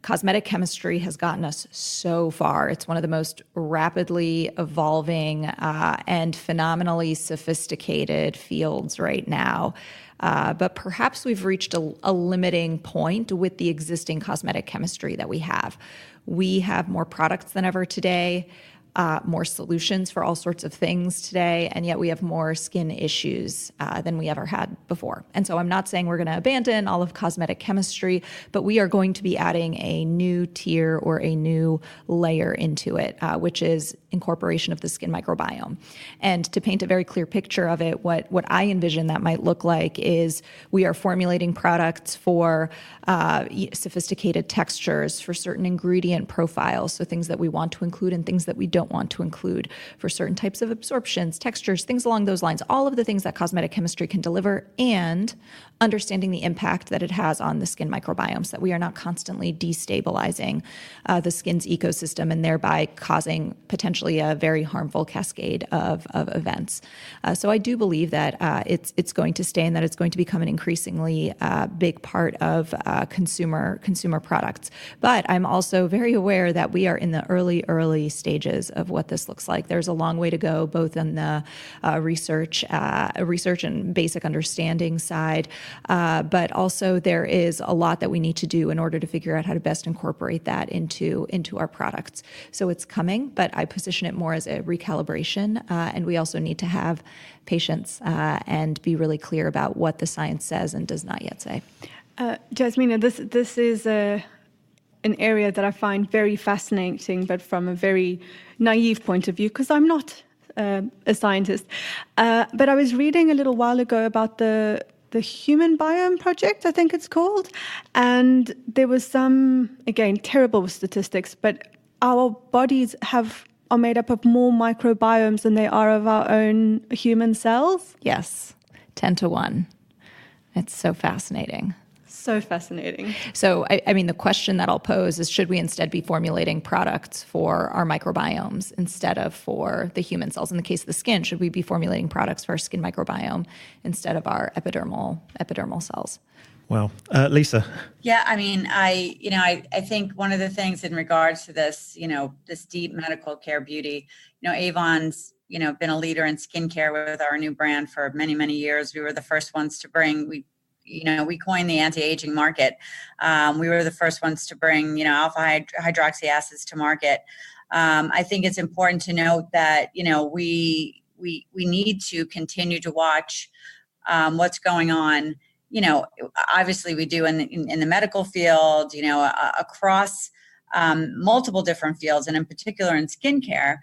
Cosmetic chemistry has gotten us so far. It's one of the most rapidly evolving and phenomenally sophisticated fields right now. But perhaps we've reached a limiting point with the existing cosmetic chemistry that we have. We have more products than ever today, more solutions for all sorts of things today, and yet we have more skin issues than we ever had before. And so I'm not saying we're going to abandon all of cosmetic chemistry, but we are going to be adding a new tier or a new layer into it, which is incorporation of the skin microbiome. And to paint a very clear picture of it, what I envision that might look like is we are formulating products for sophisticated textures, for certain ingredient profiles, so things that we want to include and things that we don't want to include, for certain types of absorptions, textures, things along those lines, all of the things that cosmetic chemistry can deliver, and understanding the impact that it has on the skin microbiome so that we are not constantly destabilizing the skin's ecosystem and thereby causing potentially a very harmful cascade of events. So I do believe that it's going to stay and that it's going to become an increasingly big part of consumer products. But I'm also very aware that we are in the early stages of what this looks like. There's a long way to go, both in the research and basic understanding side, but also there is a lot that we need to do in order to figure out how to best incorporate that into our products. So it's coming, but I position it more as a recalibration, and we also need to have patience and be really clear about what the science says and does not yet say. Jasmina, this is an area that I find very fascinating, but from a very naive point of view, because I'm not a scientist. But I was reading a little while ago about the Human Biome Project, I think it's called, and there was some, again, terrible statistics, but our bodies are made up of more microbiomes than they are of our own human cells. Yes, 10-1. It's so fascinating. So fascinating. So, I mean, the question that I'll pose is, should we instead be formulating products for our microbiomes instead of for the human cells? In the case of the skin, should we be formulating products for our skin microbiome instead of our epidermal cells? Well, Lisa. Yeah, I mean, I think one of the things in regards to this, this deep medical care beauty, Avon's, been a leader in skincare with our new brand for many, many years. We were the first ones to bring, we coined the anti-aging market. We were the first ones to bring, alpha hydroxy acids to market. I think it's important to note that, we need to continue to watch what's going on. Obviously we do in the medical field, across multiple different fields, and in particular in skincare,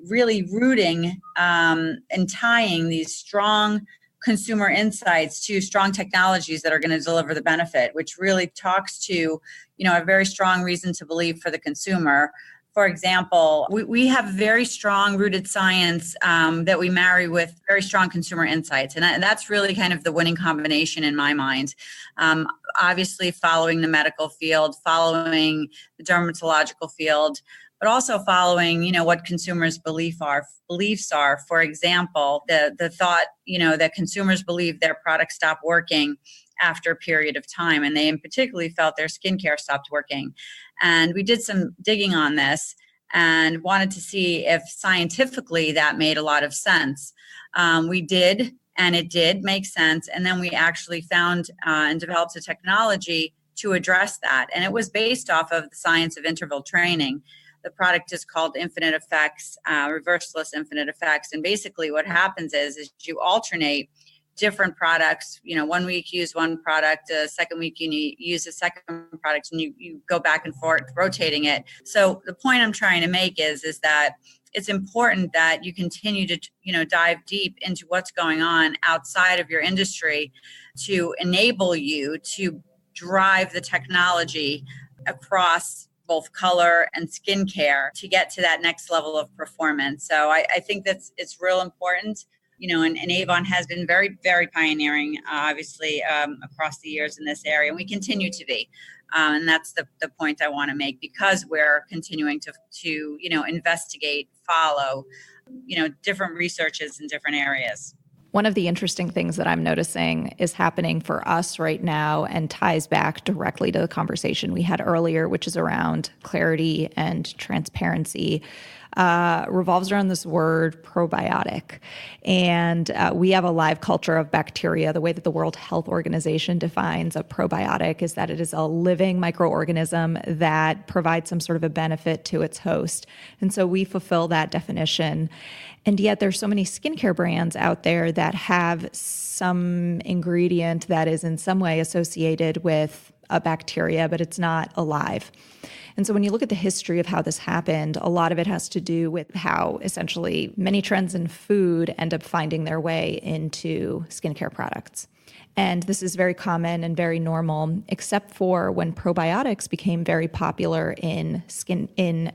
really rooting and tying these strong consumer insights to strong technologies that are going to deliver the benefit, which really talks to, a very strong reason to believe for the consumer. For example, we have very strong rooted science that we marry with very strong consumer insights. And that's really kind of the winning combination in my mind. Obviously following the medical field, following the dermatological field, but also following, what consumers' beliefs are. For example, the thought, that consumers believe their products stop working after a period of time, and they in particularly felt their skincare stopped working. And we did some digging on this and wanted to see if scientifically that made a lot of sense. We did, and it did make sense. And then we actually found and developed a technology to address that. And it was based off of the science of interval training. The product is called Infinite Effects, reverseless Infinite Effects. And basically what happens is you alternate different products. 1 week you use one product, the second week you use a second product, and you go back and forth rotating it. So the point I'm trying to make is that it's important that you continue to, dive deep into what's going on outside of your industry to enable you to drive the technology across both color and skincare to get to that next level of performance. So I think it's real important. And Avon has been very, very pioneering, obviously, across the years in this area, and we continue to be. And that's the point I want to make, because we're continuing to investigate, follow, different researches in different areas. One of the interesting things that I'm noticing is happening for us right now and ties back directly to the conversation we had earlier, which is around clarity and transparency, revolves around this word probiotic. And we have a live culture of bacteria. The way that the World Health Organization defines a probiotic is that it is a living microorganism that provides some sort of a benefit to its host. And so we fulfill that definition. And yet there's so many skincare brands out there that have some ingredient that is in some way associated with a bacteria, but it's not alive. And so when you look at the history of how this happened, a lot of it has to do with how essentially many trends in food end up finding their way into skincare products. And this is very common and very normal, except for when probiotics became very popular in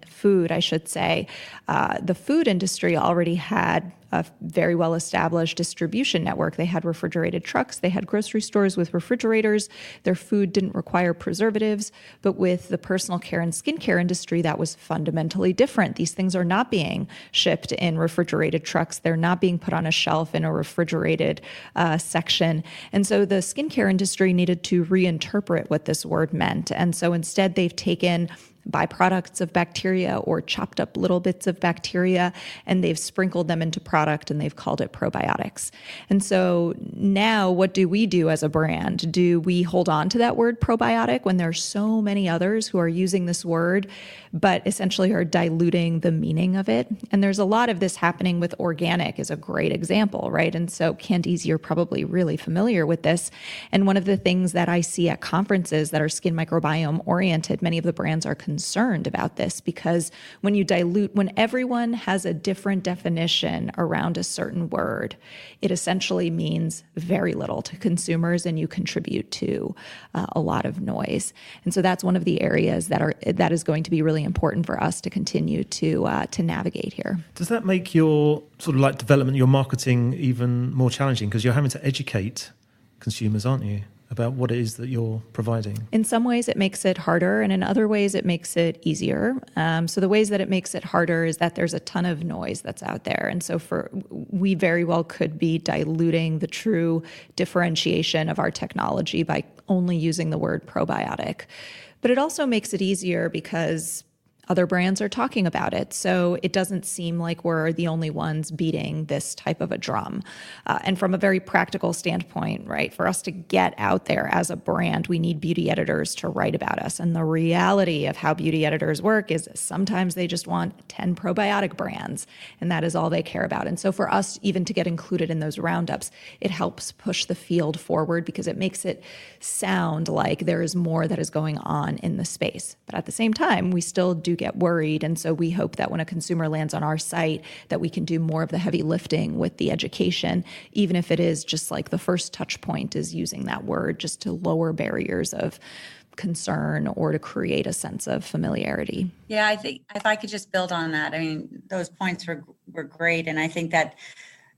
food, I should say. The food industry already had a very well-established distribution network. They had refrigerated trucks. They had grocery stores with refrigerators. Their food didn't require preservatives. But with the personal care and skincare industry, that was fundamentally different. These things are not being shipped in refrigerated trucks. They're not being put on a shelf in a refrigerated section. And so the skincare industry needed to reinterpret what this word meant. And so instead, they've taken byproducts of bacteria or chopped up little bits of bacteria, and they've sprinkled them into product and they've called it probiotics. And so now what do we do as a brand? Do we hold on to that word probiotic when there's so many others who are using this word, but essentially are diluting the meaning of it? And there's a lot of this happening with organic is a great example, right? And so Khandiz, you're probably really familiar with this. And one of the things that I see at conferences that are skin microbiome oriented, many of the brands are concerned about this, because when everyone has a different definition around a certain word, it essentially means very little to consumers, and you contribute to a lot of noise. And so that's one of the areas that is going to be really important for us to continue to navigate here. Does that make your sort of like development, your marketing even more challenging, because you're having to educate consumers, aren't you, about what it is that you're providing? In some ways, it makes it harder, and in other ways, it makes it easier. So the ways that it makes it harder is that there's a ton of noise that's out there. And so we very well could be diluting the true differentiation of our technology by only using the word probiotic. But it also makes it easier because other brands are talking about it. So it doesn't seem like we're the only ones beating this type of a drum. And from a very practical standpoint, right, for us to get out there as a brand, we need beauty editors to write about us. And the reality of how beauty editors work is sometimes they just want 10 probiotic brands, and that is all they care about. And so for us, even to get included in those roundups, it helps push the field forward because it makes it sound like there is more that is going on in the space. But at the same time, we still do get worried. And so we hope that when a consumer lands on our site, that we can do more of the heavy lifting with the education, even if it is just like the first touch point is using that word just to lower barriers of concern or to create a sense of familiarity. Yeah, I think if I could just build on that, I mean, those points were great. And I think that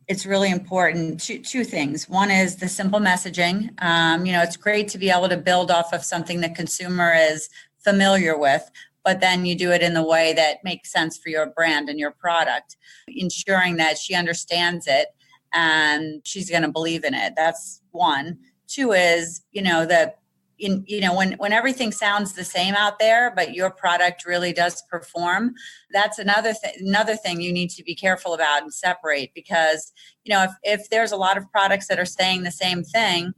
it's really important. Two things. One is the simple messaging. It's great to be able to build off of something the consumer is familiar with, but then you do it in the way that makes sense for your brand and your product, ensuring that she understands it and she's going to believe in it. That's one. Two is, when everything sounds the same out there, but your product really does perform, that's another thing you need to be careful about and separate, because, if there's a lot of products that are saying the same thing,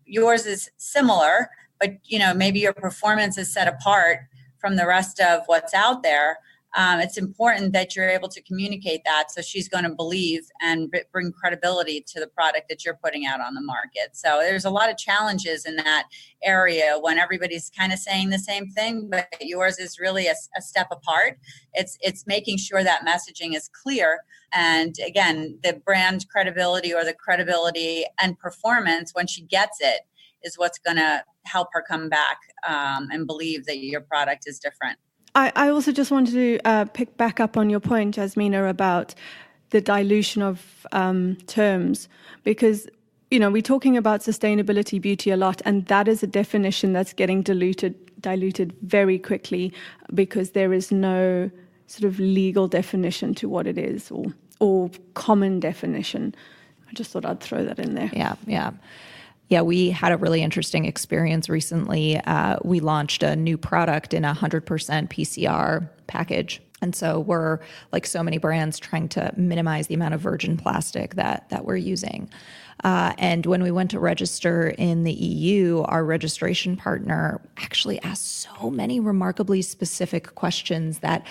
yours is similar, but, maybe your performance is set apart from the rest of what's out there. It's important that you're able to communicate that, so she's going to believe and bring credibility to the product that you're putting out on the market. So there's a lot of challenges in that area when everybody's kind of saying the same thing, but yours is really a step apart. It's making sure that messaging is clear. And again, the brand credibility or the credibility and performance when she gets it is what's going to help her come back and believe that your product is different. I also just wanted to pick back up on your point, Jasmina, about the dilution of terms, because we're talking about sustainability beauty a lot, and that is a definition that's getting diluted very quickly because there is no sort of legal definition to what it is or common definition. I just thought I'd throw that in there. Yeah, we had a really interesting experience recently. We launched a new product in 100% PCR package. And so we're, like so many brands, trying to minimize the amount of virgin plastic that we're using. And when we went to register in the EU, our registration partner actually asked so many remarkably specific questions that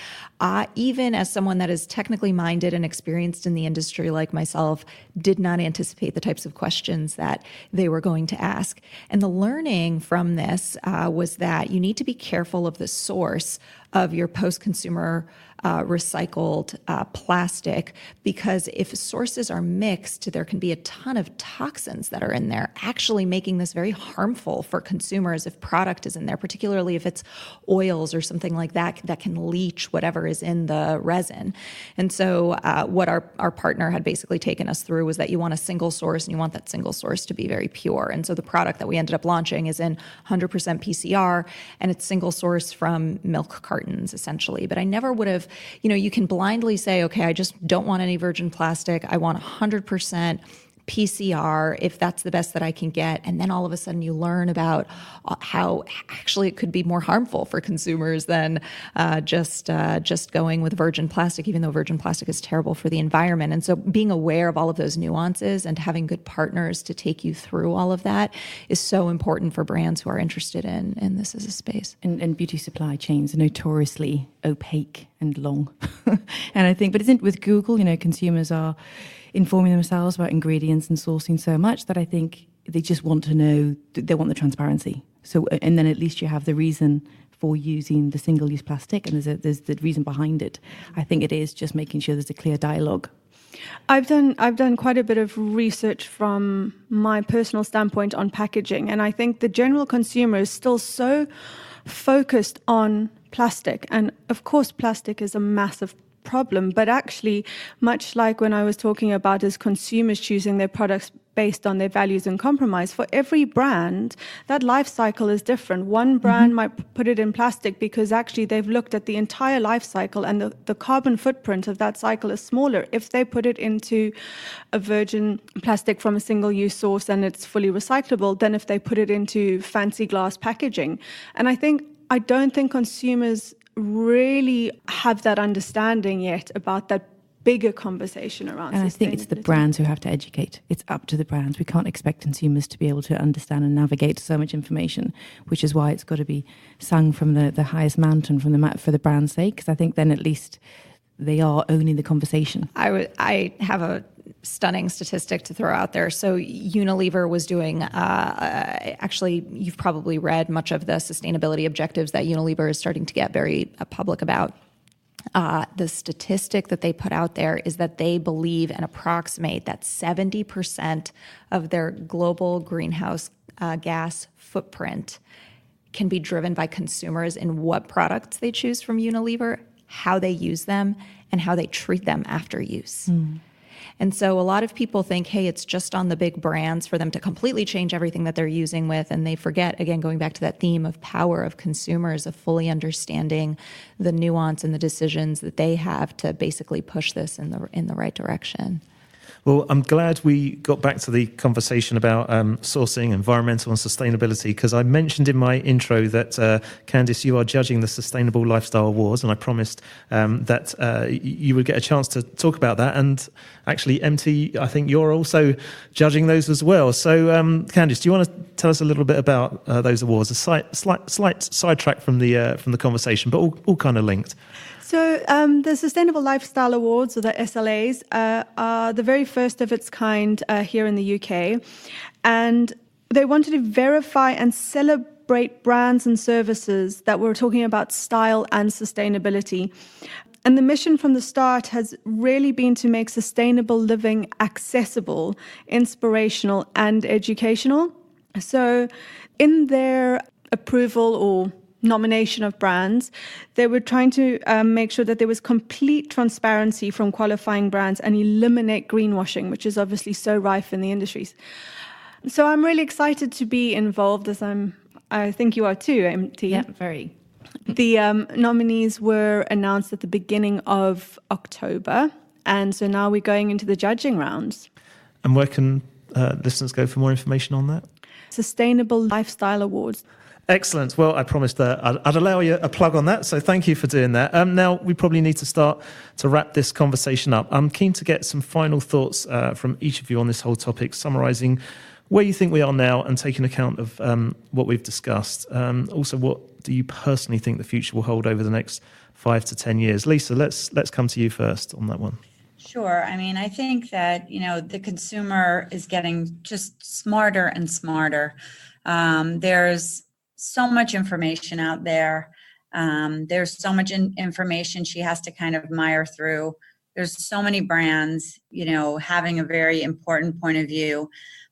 even as someone that is technically minded and experienced in the industry like myself, did not anticipate the types of questions that they were going to ask. And the learning from this was that you need to be careful of the source of your post-consumer recycled plastic, because if sources are mixed, there can be a ton of toxins that are in there, actually making this very harmful for consumers if product is in there, particularly if it's oils or something like that that can leach whatever is in the resin. And so what our partner had basically taken us through was that you want a single source, and you want that single source to be very pure. And so the product that we ended up launching is in 100% PCR, and it's single source from milk cartons, essentially. But I never would have, you can blindly say, okay, I just don't want any virgin plastic. I want 100% PCR if that's the best that I can get. And then all of a sudden you learn about how actually it could be more harmful for consumers than just going with virgin plastic, even though virgin plastic is terrible for the environment. And so being aware of all of those nuances and having good partners to take you through all of that is so important for brands who are interested in this as a space. And beauty supply chains are notoriously opaque and long. And I think, but isn't with Google, consumers are informing themselves about ingredients and sourcing so much that I think they just want to know, they want the transparency. So, and then at least you have the reason for using the single-use plastic, and there's the reason behind it. I think it is just making sure there's a clear dialogue. I've done quite a bit of research from my personal standpoint on packaging, and I think the general consumer is still so focused on plastic. And of course, plastic is a massive problem, but actually, much like when I was talking about as consumers choosing their products based on their values and compromise, for every brand, that life cycle is different. One brand might put it in plastic because actually they've looked at the entire life cycle, and the carbon footprint of that cycle is smaller if they put it into a virgin plastic from a single-use source and it's fully recyclable than if they put it into fancy glass packaging. And I don't think consumers really have that understanding yet about that bigger conversation around sustainability. And I think it's the brands who have to educate. It's up to the brands. We can't expect consumers to be able to understand and navigate so much information, which is why it's got to be sung from the highest mountain for the brand's sake, because I think then at least they are owning the conversation. I have a stunning statistic to throw out there. So Unilever was doing, actually, you've probably read much of the sustainability objectives that Unilever is starting to get very public about. The statistic that they put out there is that they believe and approximate that 70% of their global greenhouse gas footprint can be driven by consumers in what products they choose from Unilever, how they use them, and how they treat them after use. And so a lot of people think, hey, it's just on the big brands for them to completely change everything that they're using with. And they forget, again, going back to that theme of power of consumers, of fully understanding the nuance and the decisions that they have to basically push this in the right direction. Well, I'm glad we got back to the conversation about sourcing, environmental and sustainability, because I mentioned in my intro that, Khandiz, you are judging the Sustainable Lifestyle Awards, and I promised that you would get a chance to talk about that. And actually, MT, I think you're also judging those as well. So, Khandiz, do you want to tell us a little bit about those awards? A slight sidetrack from the conversation, but all kind of linked. So the Sustainable Lifestyle Awards, or the SLAs, are the very first of its kind here in the UK. And they wanted to verify and celebrate brands and services that were talking about style and sustainability. And the mission from the start has really been to make sustainable living accessible, inspirational, and educational. So in their approval or nomination of brands. They were trying to make sure that there was complete transparency from qualifying brands and eliminate greenwashing, which is obviously so rife in the industries. So I'm really excited to be involved, I think you are too, MT. Yeah, very. The nominees were announced at the beginning of October, and so now we're going into the judging rounds. And where can listeners go for more information on that? Sustainable Lifestyle Awards. Excellent. Well, I promised that I'd allow you a plug on that, so thank you for doing that. Now, we probably need to start to wrap this conversation up. I'm keen to get some final thoughts from each of you on this whole topic, summarising where you think we are now and taking account of what we've discussed. Also, what do you personally think the future will hold over the next 5 to 10 years? Lisa, let's come to you first on that one. Sure. I mean, I think that, the consumer is getting just smarter and smarter. There's so much information out there. There's so much information she has to kind of mire through. There's so many brands, having a very important point of view.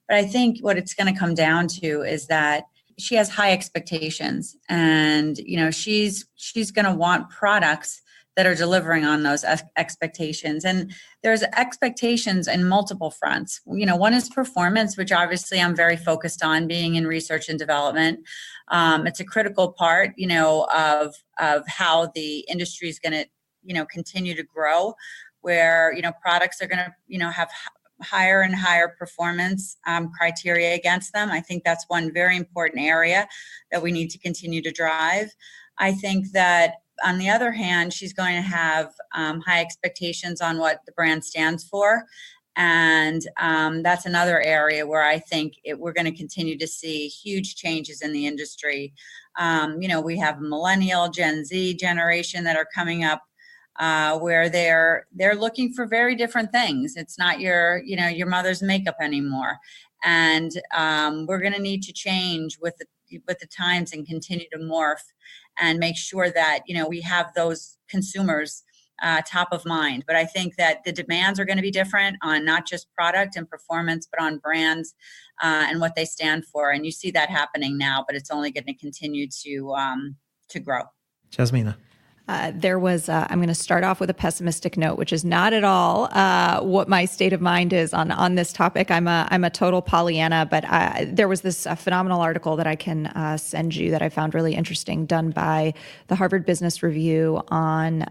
But I think what it's going to come down to is that she has high expectations, and, she's going to want products that are delivering on those expectations. And there's expectations in multiple fronts. One is performance, which obviously I'm very focused on, being in research and development. It's a critical part, of how the industry is going to, continue to grow, where, products are going to, have higher and higher performance criteria against them. I think that's one very important area that we need to continue to drive. I think that on the other hand, she's going to have high expectations on what the brand stands for. And that's another area where I think we're going to continue to see huge changes in the industry. We have millennial, Gen Z generation that are coming up, where they're looking for very different things. It's not your mother's makeup anymore. And we're going to need to change with the times and continue to morph and make sure that, we have those consumers top of mind. But I think that the demands are going to be different on not just product and performance, but on brands and what they stand for. And you see that happening now, but it's only going to continue to grow. Jasmina. I'm going to start off with a pessimistic note, which is not at all what my state of mind is on this topic. I'm a total Pollyanna, but there was this phenomenal article that I can send you that I found really interesting, done by the Harvard Business Review on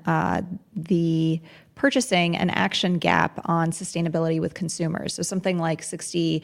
the purchasing an action gap on sustainability with consumers. So something like 67%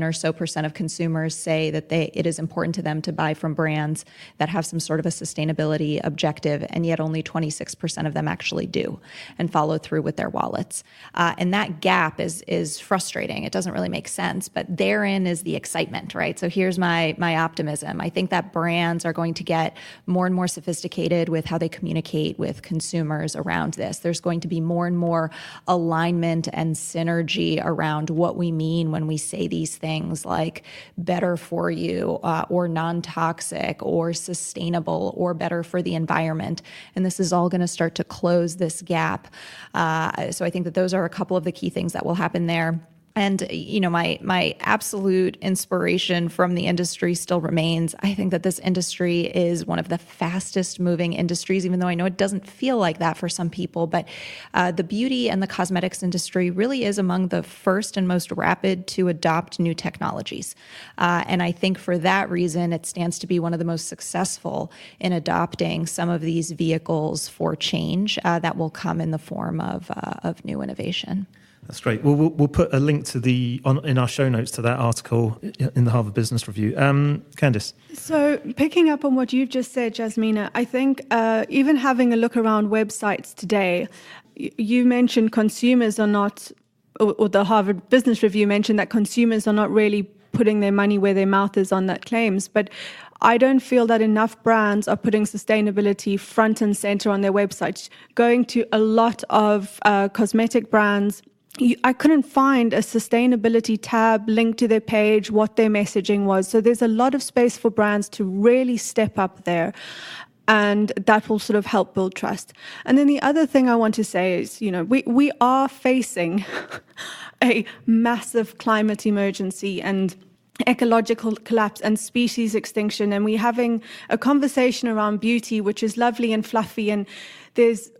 or so of consumers say that it is important to them to buy from brands that have some sort of a sustainability objective, and yet only 26% of them actually do and follow through with their wallets. And that gap is frustrating. It doesn't really make sense, but therein is the excitement, right? So here's my optimism. I think that brands are going to get more and more sophisticated with how they communicate with consumers around this. There's going to be more and more alignment and synergy around what we mean when we say these things like better for you or non-toxic or sustainable or better for the environment. And this is all going to start to close this gap. So I think that those are a couple of the key things that will happen there. And, my absolute inspiration from the industry still remains. I think that this industry is one of the fastest moving industries, even though I know it doesn't feel like that for some people. But the beauty and the cosmetics industry really is among the first and most rapid to adopt new technologies. And I think for that reason, it stands to be one of the most successful in adopting some of these vehicles for change that will come in the form of new innovation. That's great. We'll put a link to in our show notes to that article in the Harvard Business Review. Khandiz. So picking up on what you've just said, Jasmina, I think even having a look around websites today, you mentioned consumers are not, or the Harvard Business Review mentioned that consumers are not really putting their money where their mouth is on that claims. But I don't feel that enough brands are putting sustainability front and center on their websites. Going to a lot of cosmetic brands, I couldn't find a sustainability tab linked to their page, what their messaging was. So there's a lot of space for brands to really step up there. And that will sort of help build trust. And then the other thing I want to say is, we are facing a massive climate emergency. And ecological collapse and species extinction, and we're having a conversation around beauty, which is lovely and fluffy, and there's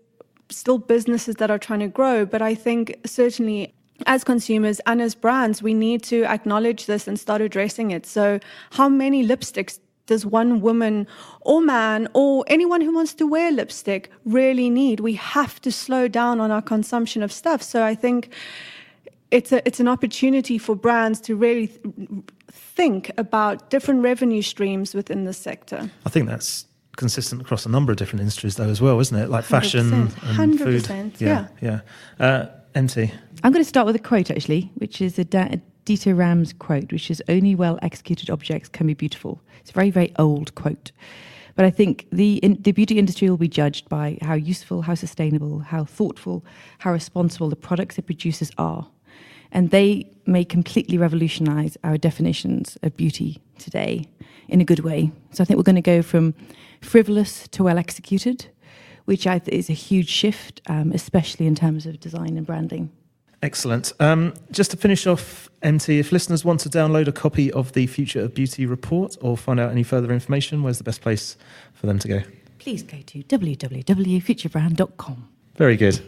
still businesses that are trying to grow. But I think certainly as consumers and as brands, we need to acknowledge this and start addressing it. So how many lipsticks does one woman or man or anyone who wants to wear lipstick really need? We have to slow down on our consumption of stuff. So I think it's an opportunity for brands to really think about different revenue streams within the sector. I think that's consistent across a number of different industries, though, as well, isn't it? Like fashion 100%, and 100%, food. Yeah. MT. I'm going to start with a quote, actually, which is Dieter Ram's quote, which is, "Only well-executed objects can be beautiful." It's a very, very old quote. But I think the beauty industry will be judged by how useful, how sustainable, how thoughtful, how responsible the products it produces are. And they may completely revolutionize our definitions of beauty today in a good way. So I think we're going to go from frivolous to well-executed, which I think is a huge shift, especially in terms of design and branding. Excellent. Just to finish off, MT, if listeners want to download a copy of the Future of Beauty report or find out any further information, where's the best place for them to go? Please go to www.futurebrand.com. Very good.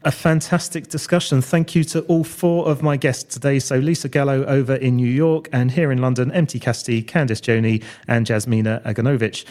A fantastic discussion. Thank you to all four of my guests today. So Lisa Gallo over in New York, and here in London, MT Cassidy, Khandiz Joni, and Jasmina Aganovic.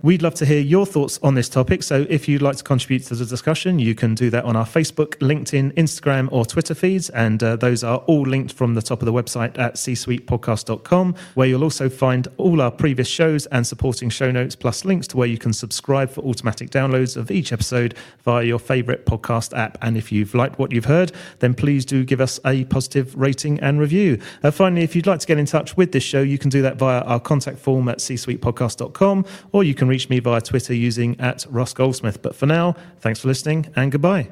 We'd love to hear your thoughts on this topic. So if you'd like to contribute to the discussion, you can do that on our Facebook, LinkedIn, Instagram, or Twitter feeds. And those are all linked from the top of the website at csuitepodcast.com, where you'll also find all our previous shows and supporting show notes, plus links to where you can subscribe for automatic downloads of each episode via your favorite podcast app. And if you've liked what you've heard, then please do give us a positive rating and review. Finally, if you'd like to get in touch with this show, you can do that via our contact form at csuitepodcast.com, or you can reach me via Twitter using @RossGoldsmith. But for now, thanks for listening and goodbye.